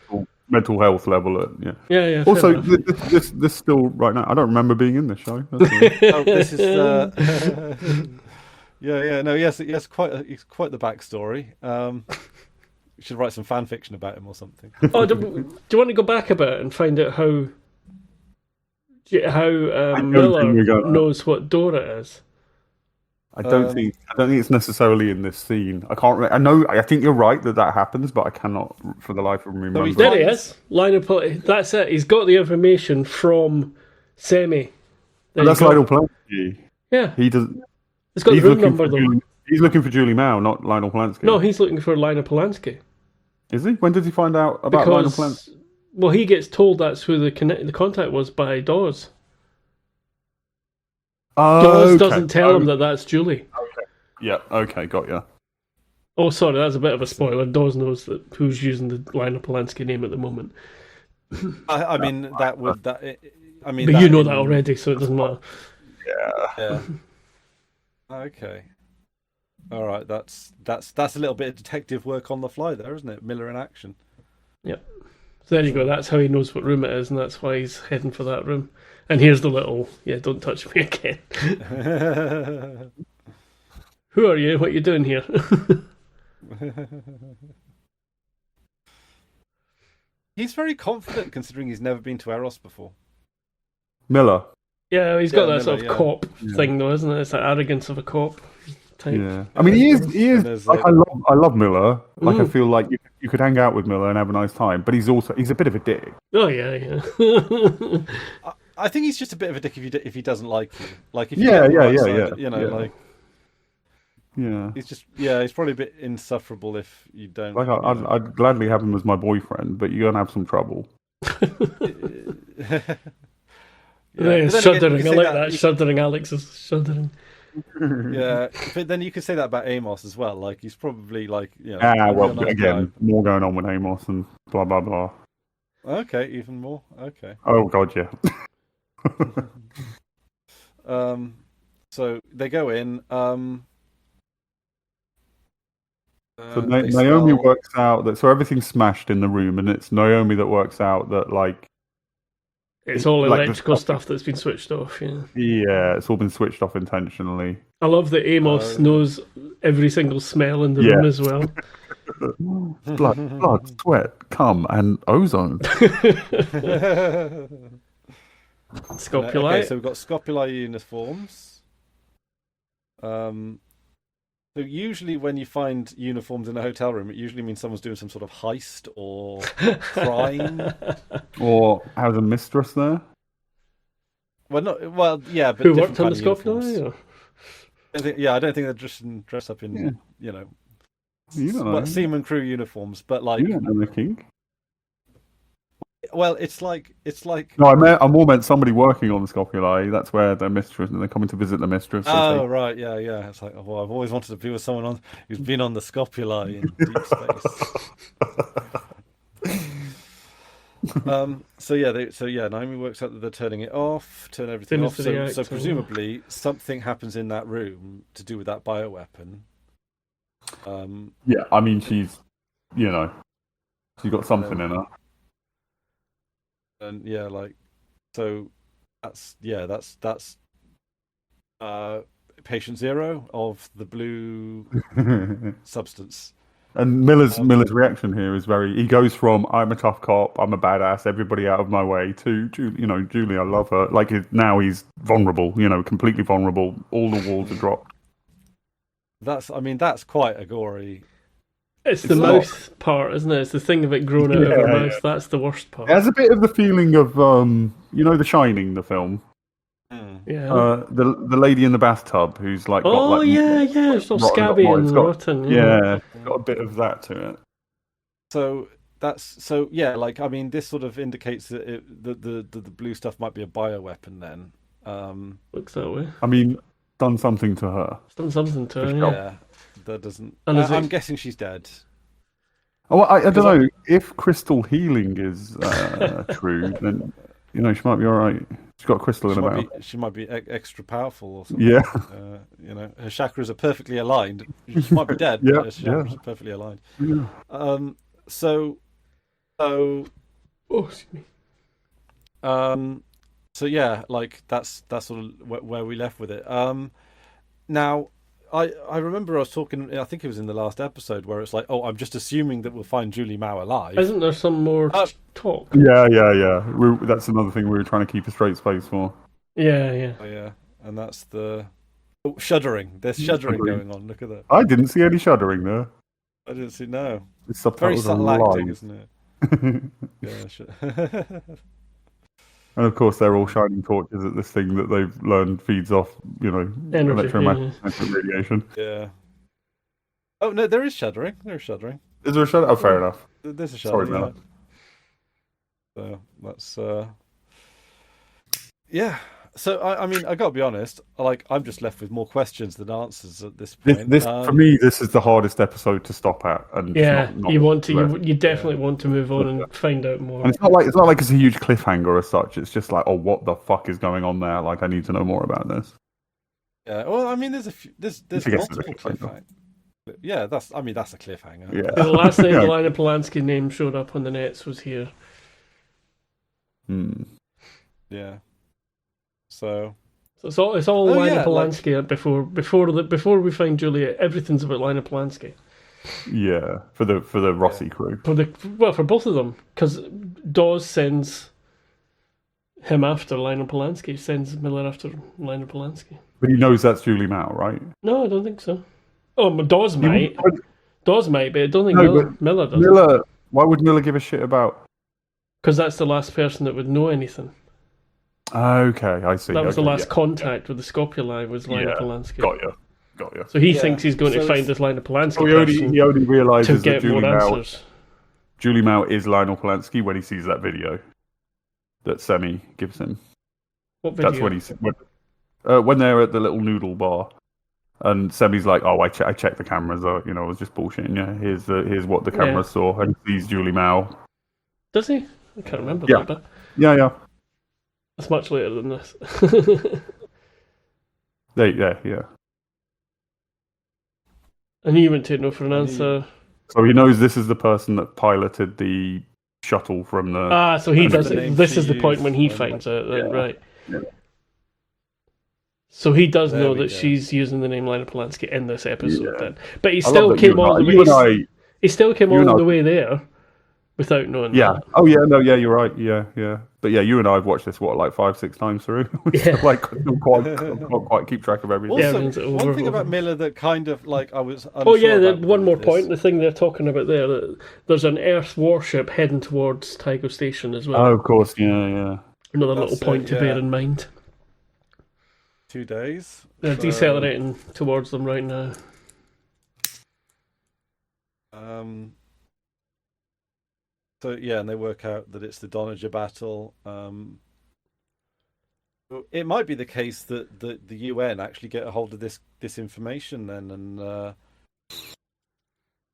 Mental health level. Yeah. Also, this still right now. I don't remember being in this show. This is. Yes, quite the backstory. You should write some fan fiction about him or something. Oh, do you want to go back a bit and find out how Miller knows what Dora is? I don't think it's necessarily in this scene. I can't. I think you're right that happens, but I cannot, for the life of me, remember. There he is. That's it. He's got the information from Semi. That's Lionel Polanski. Yeah. He does. He's got the room number though. He's looking for Julie Mao, not Lionel Polanski. No, he's looking for Lionel Polanski. Is he? When did he find out about Lionel Polanski? Well, he gets told that's who the contact was by Dawes. Dawes doesn't tell him that that's Julie. Okay. Yeah, okay, got you. Oh, sorry, that's a bit of a spoiler. Dawes knows who's using the Lionel Polanski name at the moment. I mean, that would... But you know that already, so it doesn't matter. Yeah. Okay. All right, that's a little bit of detective work on the fly there, isn't it? Miller in action. Yep. So there you go. That's how he knows what room it is, and that's why he's heading for that room. And here's the little, don't touch me again. Who are you? What are you doing here? He's very confident considering he's never been to Eros before. Miller. Yeah, he's got that sort of cop thing though, isn't it? It's that arrogance of a cop type. Yeah. I mean, he is I love Miller. Like, I feel like you could hang out with Miller and have a nice time, but he's a bit of a dick. Oh, yeah. I think he's just a bit of a dick if he doesn't like you. Like if yeah. Yeah. He's probably a bit insufferable if you don't. Like I'd gladly have him as my boyfriend, but you're gonna have some trouble. Shuddering. I like that. Shuddering. Alex is shuddering. Yeah, but then you could say that about Amos as well. Like he's probably like well, again, more going on with Amos and blah blah blah. Okay, even more. Okay. Oh god, yeah. So they go in. So Naomi works out that everything's smashed in the room, and it's Naomi that works out that like it's all electrical stuff that's been switched off. Yeah, it's all been switched off intentionally. I love that Amos knows every single smell in the room as well. blood, sweat, cum, and ozone. Scopuli. Okay, so we've got scopuli uniforms. So usually when you find uniforms in a hotel room, it usually means someone's doing some sort of heist or crime. Or has a mistress there. Well, yeah, but who worked on the scopuli? I don't think they're dressed up in seaman crew uniforms, but like you don't know the king. Well, it's like. No, I more meant somebody working on the scopuli. That's where their mistress, and they're coming to visit the mistress. Oh, right, yeah. It's like, well, I've always wanted to be with someone who's been on the scopuli in deep space. Naomi works out that they're turning it off, turn everything off. So presumably something happens in that room to do with that bioweapon. Yeah, I mean she's got something in her. And that's patient 0 of the blue substance. And Miller's reaction here is he goes from I'm a tough cop, I'm a badass, everybody out of my way, to Julie, I love her. Like now he's vulnerable, completely vulnerable. All the walls are dropped. That's quite a gory. It's the mouth part, isn't it? It's the thing of it growing out of her mouth. That's the worst part. It has a bit of the feeling of, The Shining, the film. Yeah. The lady in the bathtub who's like. It's all scabby and rotten. Yeah, it's got a bit of that to it. So this sort of indicates that the blue stuff might be a bioweapon. Then looks that way. I mean, done something to her. It's done something to her. Yeah. That doesn't. I'm guessing she's dead. Oh, I don't know if crystal healing is true. Then she might be all right. She's got a crystal in her mouth. She might be extra powerful or something. Yeah. Her chakras are perfectly aligned. She might be dead. But her chakras are perfectly aligned. Yeah. Excuse me. That's sort of where we left with it. Now. I remember I was talking, I think it was in the last episode, where it's like, I'm just assuming that we'll find Julie Mao alive. Isn't there some more talk? Yeah. That's another thing we were trying to keep a straight space for. Yeah. Oh, yeah. And that's the... Oh, shuddering. There's shuddering going on. Look at that. I didn't see any shuddering there. I didn't see, no. It's very subtle acting, isn't it? Yeah, sure. And of course, they're all shining torches at this thing that they've learned feeds off, electromagnetic radiation. Yeah. Oh no, there is shuddering. Is there a shudder? Oh, fair enough. There's a shudder. Sorry, So that's yeah. So I mean, I got to be honest. I'm just left with more questions than answers at this point. For me, this is the hardest episode to stop at. And you definitely want to move on and find out more. And it's not like it's a huge cliffhanger as such. It's just like, what the fuck is going on there? Like, I need to know more about this. Yeah. Well, I mean, there's multiple cliffhangers. Yeah, that's a cliffhanger. Yeah. The last time Lina Polanski name showed up on the nets was here. Yeah. So it's all Lina Polanski before we find Juliet. Everything's about Lina Polanski. Yeah, for the Rossi crew. For both of them, because Dawes sends him after Lina Polanski, sends Miller after Lina Polanski. But he knows that's Julie Mao, right? No, I don't think so. Oh, Dawes might. Dawes might, but I don't think Miller does. Why would Miller give a shit about? Because that's the last person that would know anything. Okay, I see. That was the last contact with the scopuli was Lina Polanski. Got you. Got you. So he thinks he's going to find this Lionel Polanski person he only realizes to get that more answers. Julie Mao is Lionel Polanski when he sees that video that Semi gives him. What video? That's when they're at the little noodle bar, and Semi's like, "Oh, I checked the cameras. I was just bullshitting. Yeah, here's what the cameras saw." And he sees Julie Mao. Does he? I can't remember that bit. Yeah. That's much later than this. Yeah. And you went to no for an answer. So he knows this is the person that piloted the shuttle from the. So he does it. This is the point when he finds out, then, right? Yeah. So he does know that she's using the name Lionel Polanski in this episode, then. But he I still love that came all the way. He still came all the way there without knowing. Yeah. That. Oh yeah. No. Yeah. You're right. Yeah. But yeah, you and I have watched this 5-6 times through. Like couldn't quite keep track of everything. Also, one thing about Miller that kind of I was. One more point. The thing they're talking about there, that there's an Earth warship heading towards Tycho Station as well. Oh, of course. Yeah. Another little point to bear in mind. 2 days. They're decelerating towards them right now. So and they work out that it's the Donager battle. It might be the case that the UN actually get a hold of this information then, and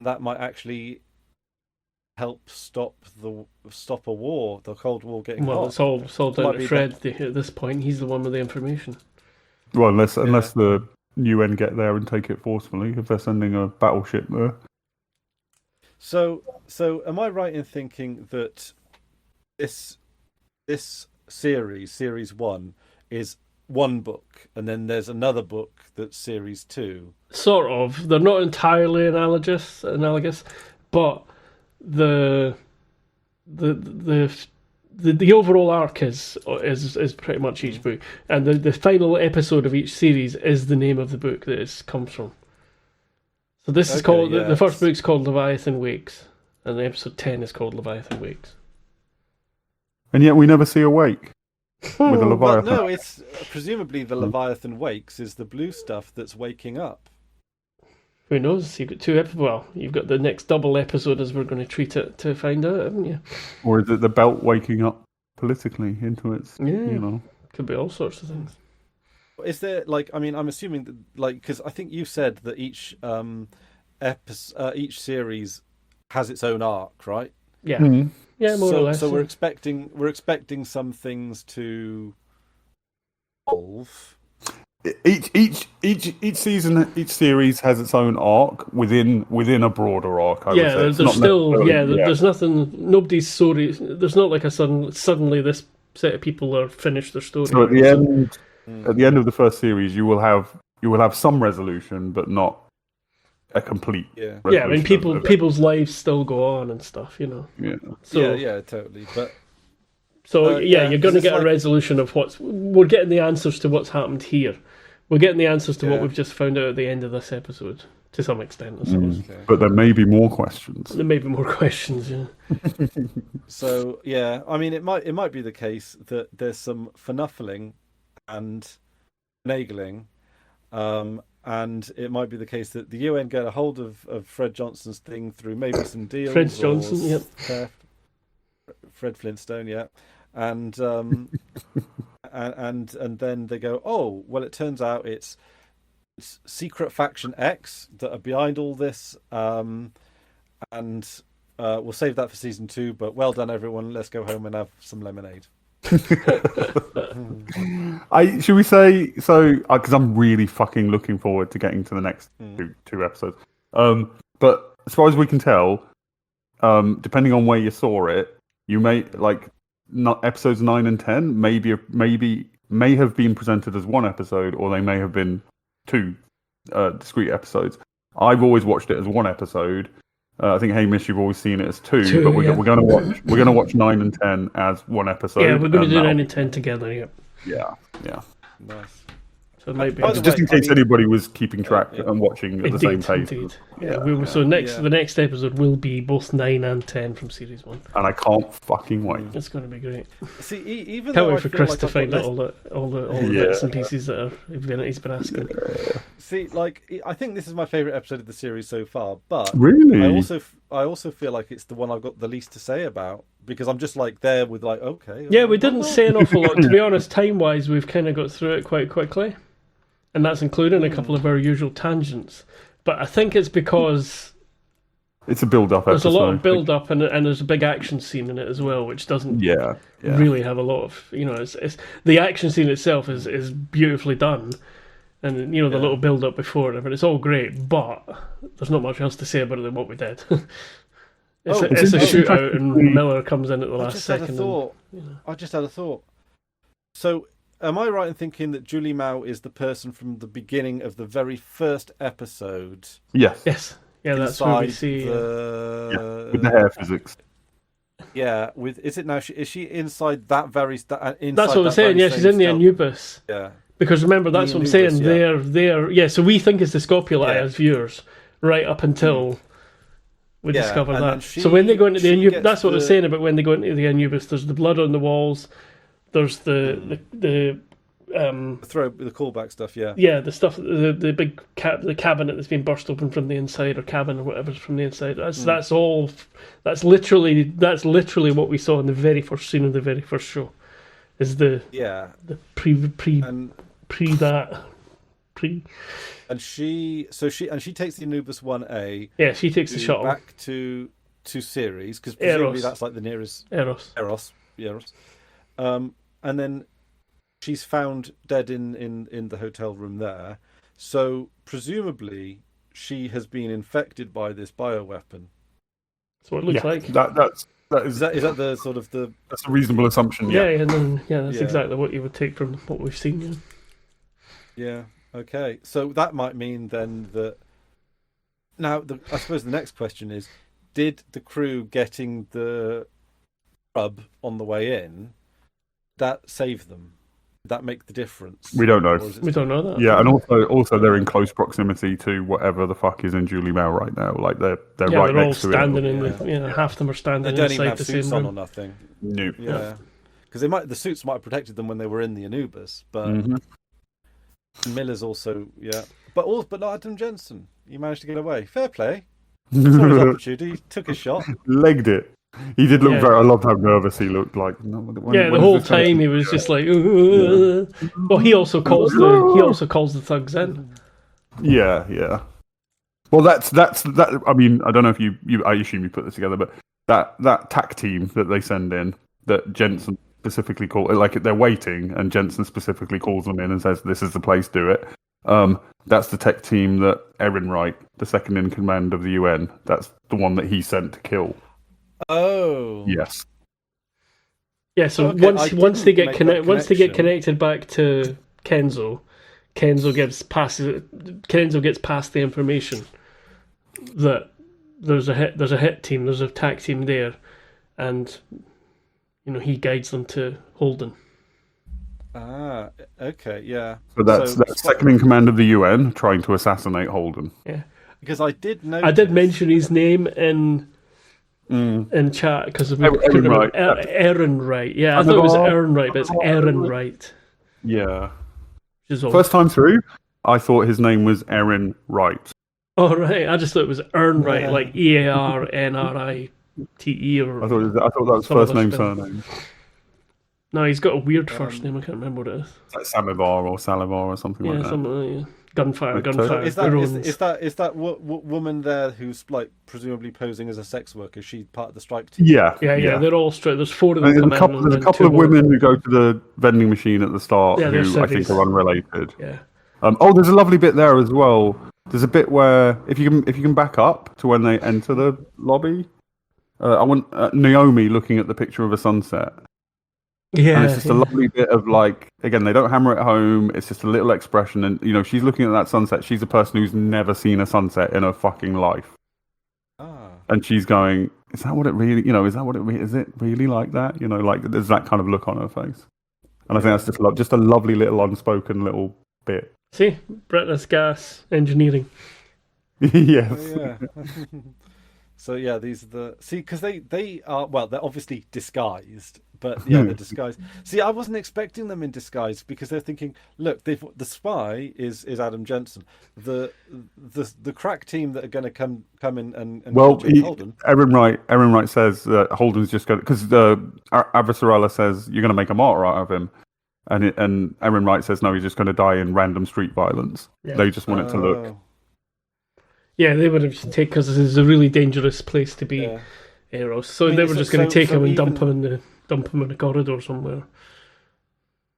that might actually help stop a war, the Cold War getting hot. It's all down to Fred at this point. He's the one with the information. Well, unless the UN get there and take it forcefully, if they're sending a battleship there. So am I right in thinking that this series 1, is one book, and then there's another book that's series 2? Sort of. They're not entirely analogous, but the overall arc is pretty much each book, and the final episode of each series is the name of the book that it comes from. So this is called the first book's called Leviathan Wakes, and the episode 10 is called Leviathan Wakes. And yet we never see a wake with a Leviathan. No, it's presumably the Leviathan Wakes is the blue stuff that's waking up. Who knows? You've got 2 episodes. Well, you've got the next double episode as we're going to treat it to find out, haven't you? Or is it the belt waking up politically into its? Could be all sorts of things. Is there I'm assuming that because I think you said that each each series has its own arc, right? Yeah. Mm-hmm. Yeah, more or less. So we're expecting some things to evolve. Each season, each series has its own arc within a broader arc. There's nothing. Nobody's story. There's not like a suddenly this set of people are finished their story. So at the end of the first series, you will have some resolution, but not a complete. Yeah, I mean, people's lives still go on and stuff, Yeah. So, yeah, totally. But you're going to get a resolution of we're getting the answers to what's happened here. We're getting the answers to what we've just found out at the end of this episode, to some extent, I suppose. Okay. But there may be more questions. There may be more questions, yeah. So, I mean, it might be the case that there's some finaffling and finagling, and it might be the case that the UN get a hold of Fred Johnson's thing through maybe some deals. Fred Johnson, yep. Fred Flintstone, yeah. And and then they go, oh, well, it turns out it's Secret Faction X that are behind all this, and we'll save that for season 2, but well done, everyone. Let's go home and have some lemonade. Should we say so? Because I'm really fucking looking forward to getting to the next two episodes. But as far as we can tell, depending on where you saw it, you may not episodes 9 and 10 may have been presented as one episode, or they may have been 2 discrete episodes. I've always watched it as one episode. I think Hamish, you've always seen it as 2, but we're going to watch 9 and 10 as one episode. Yeah, we're going to do 9 and 10 together. Yeah. Nice. So maybe just in case anybody was keeping track and watching at the same pace. Indeed. The next episode will be both 9 and 10 from series 1, and I can't fucking wait. It's going to be great. See, even can't though wait for Chris to find out all the bits and pieces that he's been asking. See, like, I think this is my favorite episode of the series so far, but Really? I also feel like it's the one I've got the least to say about because I'm just like there with like, okay. Yeah, we didn't say an awful lot. To be honest, time-wise, we've kind of got through it quite quickly. And that's including a couple of our usual tangents. But I think it's because it's a build-up there's episode. a lot of build-up and there's a big action scene in it as well, which doesn't really have a lot of... it's the action scene itself is beautifully done. And, the little build-up before it, it's all great, but there's not much else to say about it than what we did. It's a shootout and Miller comes in at the last second. I just had a thought. So, am I right in thinking that Julie Mao is the person from the beginning of the very first episode? Yes. Yes. Yeah, that's what we see. With the hair physics. Yeah, is she inside that very... That's what I'm saying, yeah, she's in the Anubis. Yeah. Because remember, that's what I'm saying. They're so we think it's the scopuli as viewers, right up until we discover that. So when they go into the Anubis, that's what I was saying about when they go into the Anubis. There's the blood on the walls. There's the callback stuff. The stuff, the big the cabinet that's been burst open from the inside, or cabin or whatever's from the inside. That's all. That's literally what we saw in the very first scene of the very first show. Is the pre and she takes the Anubis 1A. Yeah, she takes the shuttle back to Ceres because presumably that's like the nearest Eros. And then she's found dead in the hotel room there. So presumably she has been infected by this bioweapon. That's what it looks like. Is that the sort of the... That's a reasonable assumption. That's exactly what you would take from what we've seen. Yeah. Okay. So that might mean then that... Now, I suppose the next question is, did the crew getting the rub on the way in, that save them? Did that make the difference? We don't know. We don't know that. Yeah, and also they're in close proximity to whatever the fuck is in Julie Mao right now. Like they're right next to it. They're all standing in half of them are standing inside the same room. They don't even have suits on or nothing. No. Yeah. Because the suits might have protected them when they were in the Anubis, but Miller's also but not Adam Jensen. He managed to get away. Fair play. Saw his opportunity. He took his shot. Legged it. He did look very... I loved how nervous he looked. Like the whole time he was just like... Well, he also calls the thugs in. Yeah. Well, that's that. I mean, I don't know if you I assume you put this together, but that TAC team that they send in, that Jensen specifically called, like they're waiting, and Jensen specifically calls them in and says, "This is the place. Do it." That's the tech team that Ehrenreich, the second in command of the UN, that's the one that he sent to kill. Oh. Yes. Yeah, so once they get connected back to Kenzo gets past the information that there's a hit team, there's a TAC team there, and he guides them to Holden. Ah, okay, yeah. So that's second in command of the UN trying to assassinate Holden. Yeah. Because I did mention his name in chat because of Ehrenreich. Ehrenreich. Yeah, I thought it was Ehrenreich, but it's Ehrenreich. Yeah. First time through, I thought his name was Aaron Wright. Oh right, I just thought it was Ehrenreich, like EARNRITE or. I thought that was first name surname. No, he's got a weird first name. I can't remember what it is. Like Salivar or something like that. Something like that. Gunfire. Is that woman there who's like presumably posing as a sex worker? She's part of the strike team. Yeah. They're all straight. There's four of them. There's a couple of women who go to the vending machine at the start who I think are unrelated. Yeah. There's a lovely bit there as well. There's a bit where if you can back up to when they enter the lobby, I want Naomi looking at the picture of a sunset. Yeah, and it's just a lovely bit of like, again, they don't hammer it home. It's just a little expression, and she's looking at that sunset. She's a person who's never seen a sunset in her fucking life, and she's going, "Is that what it really? Is it really like that? Like there's that kind of look on her face." And I think that's just a lovely little unspoken little bit. See, Brightness gas engineering. Yes. Oh, yeah. So yeah, these are because they are, well, they're obviously disguised, but yeah, they're disguised. See, I wasn't expecting them in disguise because they're thinking, look, the spy is Adam Jensen, the crack team that are going to come in and Well, kill James Holden. Erin Wright says that Holden's just going because Avasarala says you're going to make a martyr out of him, and Erin Wright says no, he's just going to die in random street violence. Yeah. They just want it to look. Yeah, they would have taken because this is a really dangerous place to be, Eros. So they were just going to take him and dump him in a corridor somewhere.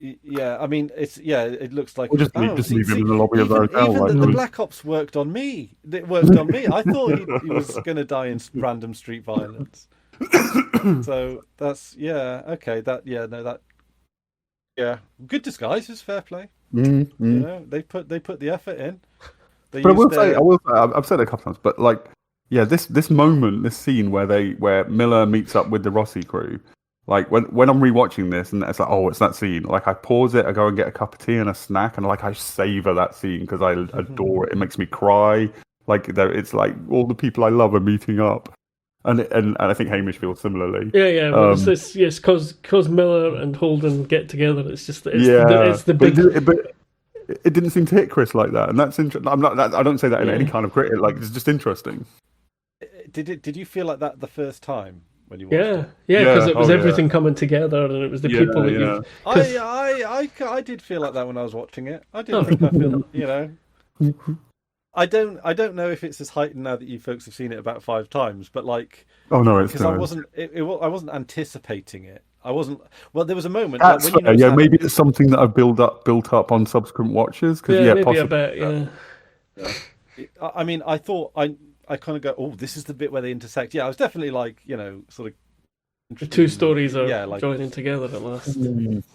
Yeah, I mean, it looks like just leave him in the lobby of the hotel. Even the Black Ops worked on me. It worked on me. I thought he was going to die in random street violence. So that's okay. Good disguises, fair play. Mm-hmm. You know, they put the effort in. But I will say, I've said it a couple times, but like, yeah, this moment, this scene where Miller meets up with the Rossi crew, like when I'm rewatching this and it's like, oh, it's that scene. Like I pause it, I go and get a cup of tea and a snack, and like I savor that scene because I adore it. It makes me cry. Like it's like all the people I love are meeting up, and I think Hamish feels similarly. Yeah. Well, it's because Miller and Holden get together. It's just it's the big. But it didn't seem to hit Chris like that, and that's interesting. I don't say that in any kind of critic. Like it's just interesting. Did you feel like that the first time when you watched it? Yeah, because it was everything coming together, and it was the people that you. I did feel like that when I was watching it. I didn't think I feel, you know. I don't know if it's as heightened now that you folks have seen it about 5 times, but like. Oh no, it's because I wasn't anticipating it. I wasn't. Well, there was a moment. That's like, when you maybe it's something that I've built up on subsequent watches. Maybe possibly. A bit. Yeah. I mean, I thought I kind of go, oh, this is the bit where they intersect. Yeah, I was definitely like, you know, sort of. The two stories are joining together at last.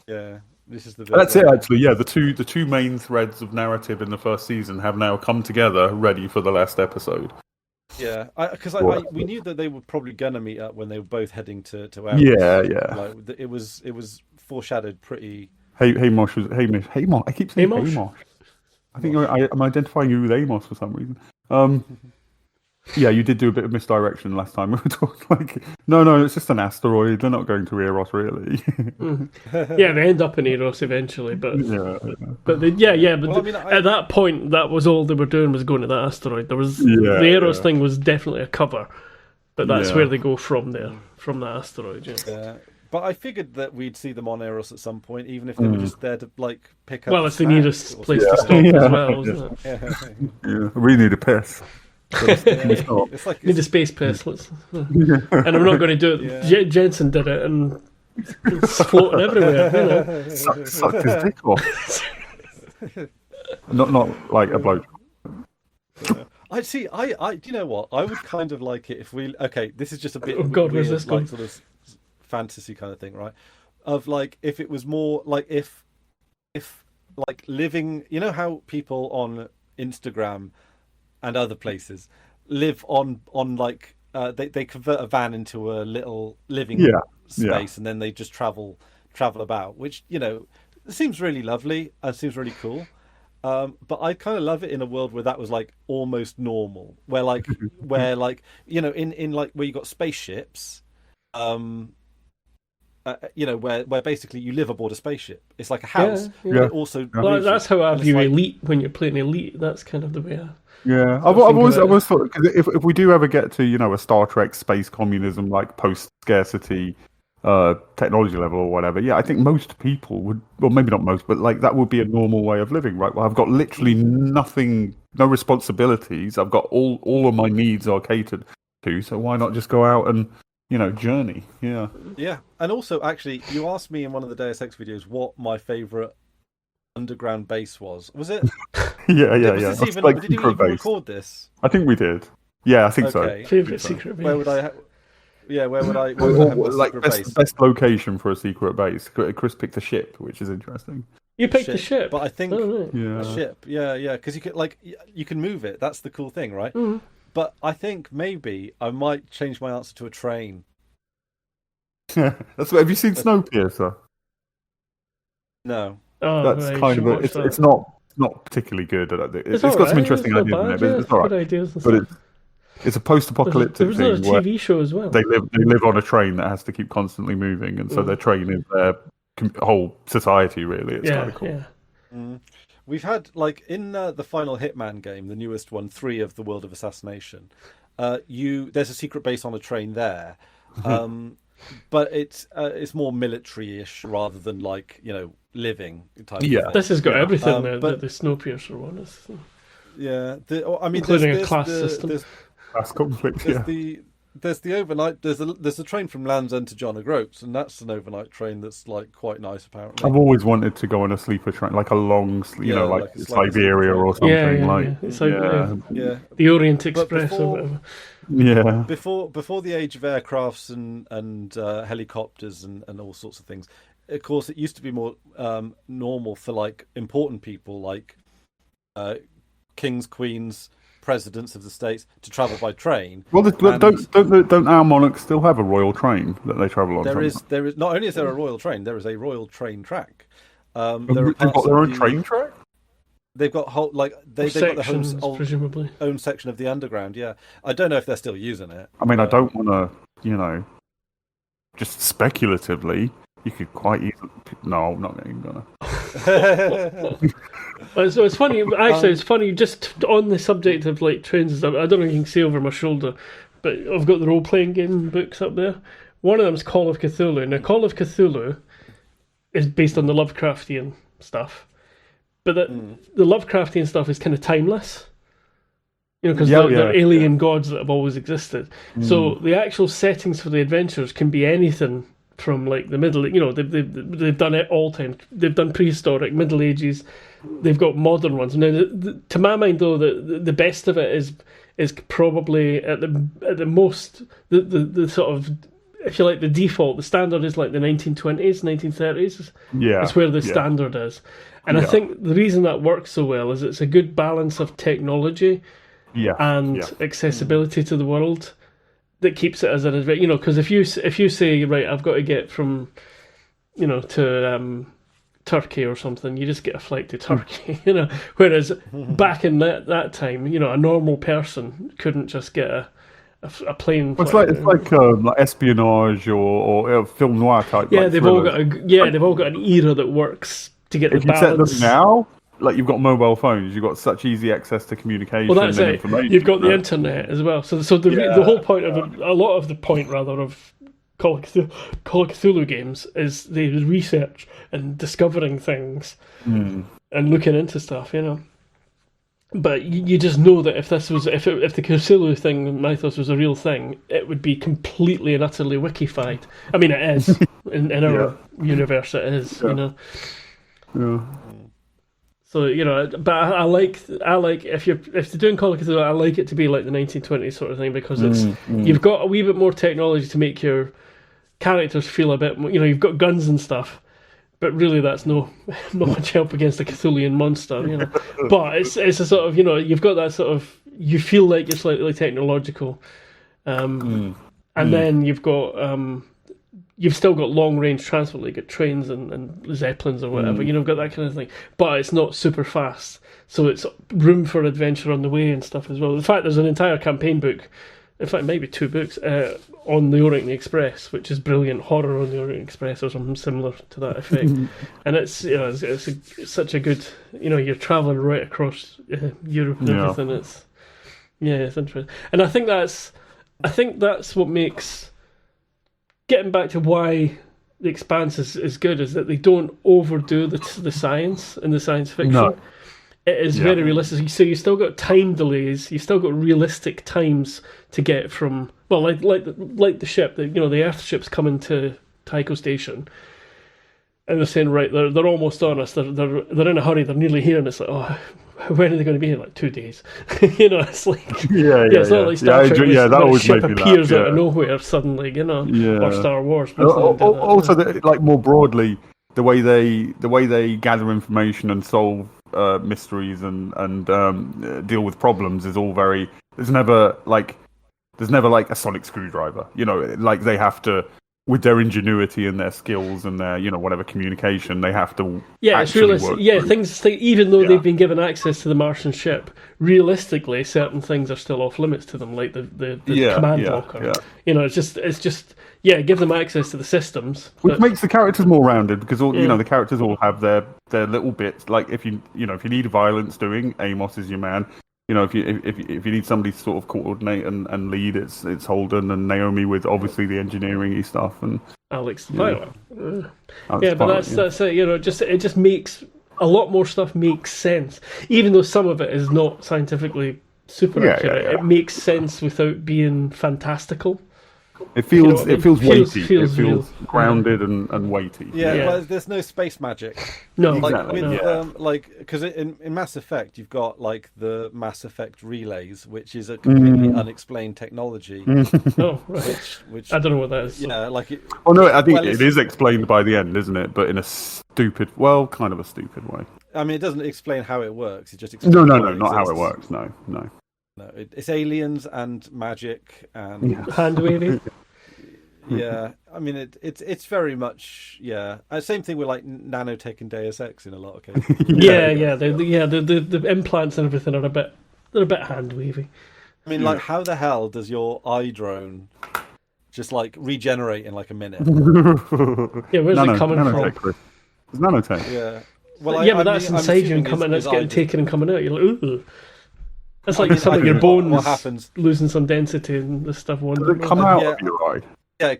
Yeah, this is the bit. That's it, actually. Yeah, the two main threads of narrative in the first season have now come together, ready for the last episode. Yeah, because we knew that they were probably gonna meet up when they were both heading to Eros. Yeah. Like it was foreshadowed pretty. Hamish. I keep saying Hamish. I think I'm identifying you with Amos for some reason. Yeah, you did do a bit of misdirection last time. We were talking like, no, it's just an asteroid. They're not going to Eros, really. Yeah, they end up in Eros eventually, but at that point, that was all they were doing was going to that asteroid. There was the Eros thing was definitely a cover, but that's where they go from there, from that asteroid. Yeah. But I figured that we'd see them on Eros at some point, even if they were just there to like pick up. Well, it's the nearest place to stop as well, isn't it? Yeah, we need a piss. It's like need a space piss. And I'm not going to do it. Yeah. Jensen did it, and it's floating everywhere. You know? Sucked his dick off. not like a bloke. I see. I. Do you know what? I would kind of like it if we. Okay, this is just a bit. Oh God, where's this going? Like sort of fantasy kind of thing, right? Of like if it was more like if like living. You know how people on Instagram and other places live on like they convert a van into a little living space and then they just travel about, which, you know, seems really lovely and seems really cool, but I kind of love it in a world where that was like almost normal, where like you know in like where you got spaceships, you know, where basically you live aboard a spaceship. It's like a house. But also well, that's how I view Elite when you're playing Elite. That's kind of the way I've always thought, because if we do ever get to, you know, a Star Trek space communism, like post-scarcity technology level or whatever, I think most people would, well, maybe not most, but like that would be a normal way of living, right? Well, I've got literally nothing, no responsibilities. I've got all of my needs are catered to, so why not just go out and, you know, journey? Yeah. And also, actually, you asked me in one of the Deus Ex videos what my favourite underground base was. Was it? Yeah. Did you even record this? I think we did. Yeah, I think so. Favorite secret base. Where would I have like best location for a secret base? Chris picked the ship, which is interesting. You picked the ship, but I think a ship. Yeah, because you can you can move it. That's the cool thing, right? Mm-hmm. But I think maybe I might change my answer to a train. That's what. Have you seen Snowpiercer? No. Oh, that's kind of it's not particularly good. It's got some interesting ideas in it, but it's all right. It's a post-apocalyptic There was thing a where TV show as well. they live on a train that has to keep constantly moving, and so their train is their whole society. Really, it's kind of cool. Yeah. We've had in the final Hitman game, the newest one, 3 of the World of Assassination. There's a secret base on a train there, but it's more military-ish rather than living type. Yeah, of thing. This has got everything there, but the Snowpiercer one is. Yeah, including a class system. Class conflict. There's the overnight. There's a train from Land's End to John O'Groats, and that's an overnight train that's quite nice. Apparently, I've always wanted to go on a sleeper train, like a long, like Siberia or something. Yeah. The Orient Express or whatever. Yeah. Before the age of aircrafts and helicopters and all sorts of things, of course, it used to be more normal for important people like kings, queens, presidents of the states to travel by train. Well, don't our monarchs still have a royal train that they travel on? There is not only is there a royal train, there is a royal train track. They've got their own train track. They've got whole they've got their presumably own section of the underground. Yeah, I don't know if they're still using it. I mean, I don't want to, just speculatively. You could quite easily. No, I'm not even gonna. So it's funny. Actually, it's funny. Just on the subject of trains and stuff. I don't know if you can see over my shoulder, but I've got the role-playing game books up there. One of them is Call of Cthulhu. Now, Call of Cthulhu is based on the Lovecraftian stuff, but the Lovecraftian stuff is kind of timeless. Because they're alien gods that have always existed. So the actual settings for the adventures can be anything from the Middle. They've done it all time. They've done prehistoric, Middle Ages. They've got modern ones. Now, to my mind, though, the best of it is probably at the most the sort of, if you like, the default. The standard is the 1920s, 1930s. Yeah, that's where the standard is. And I think the reason that works so well is it's a good balance of technology and accessibility to the world that keeps it as an adventure. Because if you say, right, I've got to get from to Turkey or something, you just get a flight to Turkey. Whereas back in that time, a normal person couldn't just get a plane. Well, it's like espionage or film noir type. Yeah, they've all got an era that works to get the balance. If you set them now, you've got mobile phones, you've got such easy access to communication and information. You've got the internet as well. So the whole point of a lot of the point rather of Call of Cthulhu games is the research and discovering things and looking into stuff, But you just know that if the Cthulhu thing, mythos, was a real thing, it would be completely and utterly wikified. I mean, it is in our universe. It is, Yeah. So but I like if you're doing Call of Cthulhu, I like it to be like the 1920s sort of thing because it's you've got a wee bit more technology to make your characters feel a bit more. You've got guns and stuff, but really that's not much help against a Cthulhian monster. But it's a sort of you've got that sort of, you feel like you're slightly technological, and then you've got you've still got long range transport, like at trains and zeppelins or whatever. You've got that kind of thing, but it's not super fast, so it's room for adventure on the way and stuff as well. In fact, there's an entire campaign book, in fact maybe 2 books, on the Orient Express, which is brilliant, horror on the Orient Express or something similar to that effect. And it's it's such a good, you're traveling right across Europe and everything. It's interesting, and I think that's what makes, getting back to why the Expanse is good, is that they don't overdo the science in the science fiction. No. It is very realistic. So you still got time delays. You still got realistic times to get from, well, like the ship. The Earth ship's coming to Tycho Station, and they're saying, right, they're almost on us. They're in a hurry. They're nearly here, and it's like, oh, when are they going to be here? 2 days. It's like it's not like Star Trek. That always ship appears out of nowhere suddenly. Or Star Wars. Also, more broadly, the way they gather information and solve mysteries and deal with problems is all very. There's never a sonic screwdriver. They have to with their ingenuity and their skills and their, whatever communication, they have to. Yeah, it's realistic. Yeah, even though they've been given access to the Martian ship, realistically, certain things are still off limits to them, like the command locker. Yeah. It's just give them access to the systems, which makes the characters more rounded because all the characters all have their little bits. Like if you need violence doing, Amos is your man. If you need somebody to sort of coordinate and lead, it's Holden and Naomi with obviously the engineering-y stuff and Alex the pilot. But that's it. It just makes a lot more stuff makes sense, even though some of it is not scientifically super accurate. It makes sense without being fantastical. It feels weighty. It feels grounded and weighty. Well, there's no space magic. No, because in Mass Effect you've got like the Mass Effect relays, which is a completely unexplained technology. Oh, right. Which I don't know what that is. Yeah, like it. Oh no, I think it is explained by the end, isn't it? But in a kind of a stupid way. I mean, it doesn't explain how it works. It just explains no, not how it works. No. No, it's aliens and magic and hand waving. Yeah, I mean it's very much same thing with like nanotech and Deus Ex in a lot of cases. The implants and everything are a bit hand wavy. I mean, like how the hell does your eye drone just like regenerate in like a minute? Where's it coming from? Chris. It's nanotech. Yeah. Well, but that's inside you and coming. That's getting taken and coming out. You're like, ooh. That's like something your bones losing some density and this stuff. Does it come out of your eye? Yeah,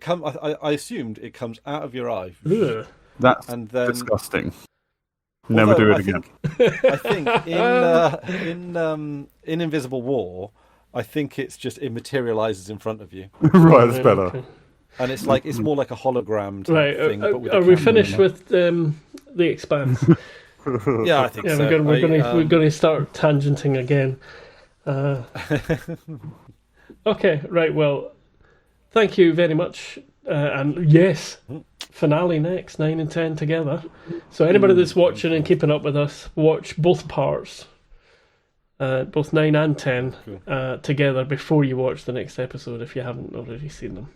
I assumed it comes out of your eye. Ugh. That's disgusting. Never do it again. I think in Invisible War, I think it's just it materializes in front of you. Right, that's better. Okay. And it's more like a hologram type thing. Are we finished with the Expanse? Yeah, I think so. We're going to start tangenting again. Okay, right. Well, thank you very much. And yes, finale next, 9 and 10 together. So anybody that's watching and keeping up with us, watch both parts, both 9 and 10, together before you watch the next episode if you haven't already seen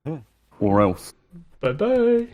them. Or else. Bye-bye.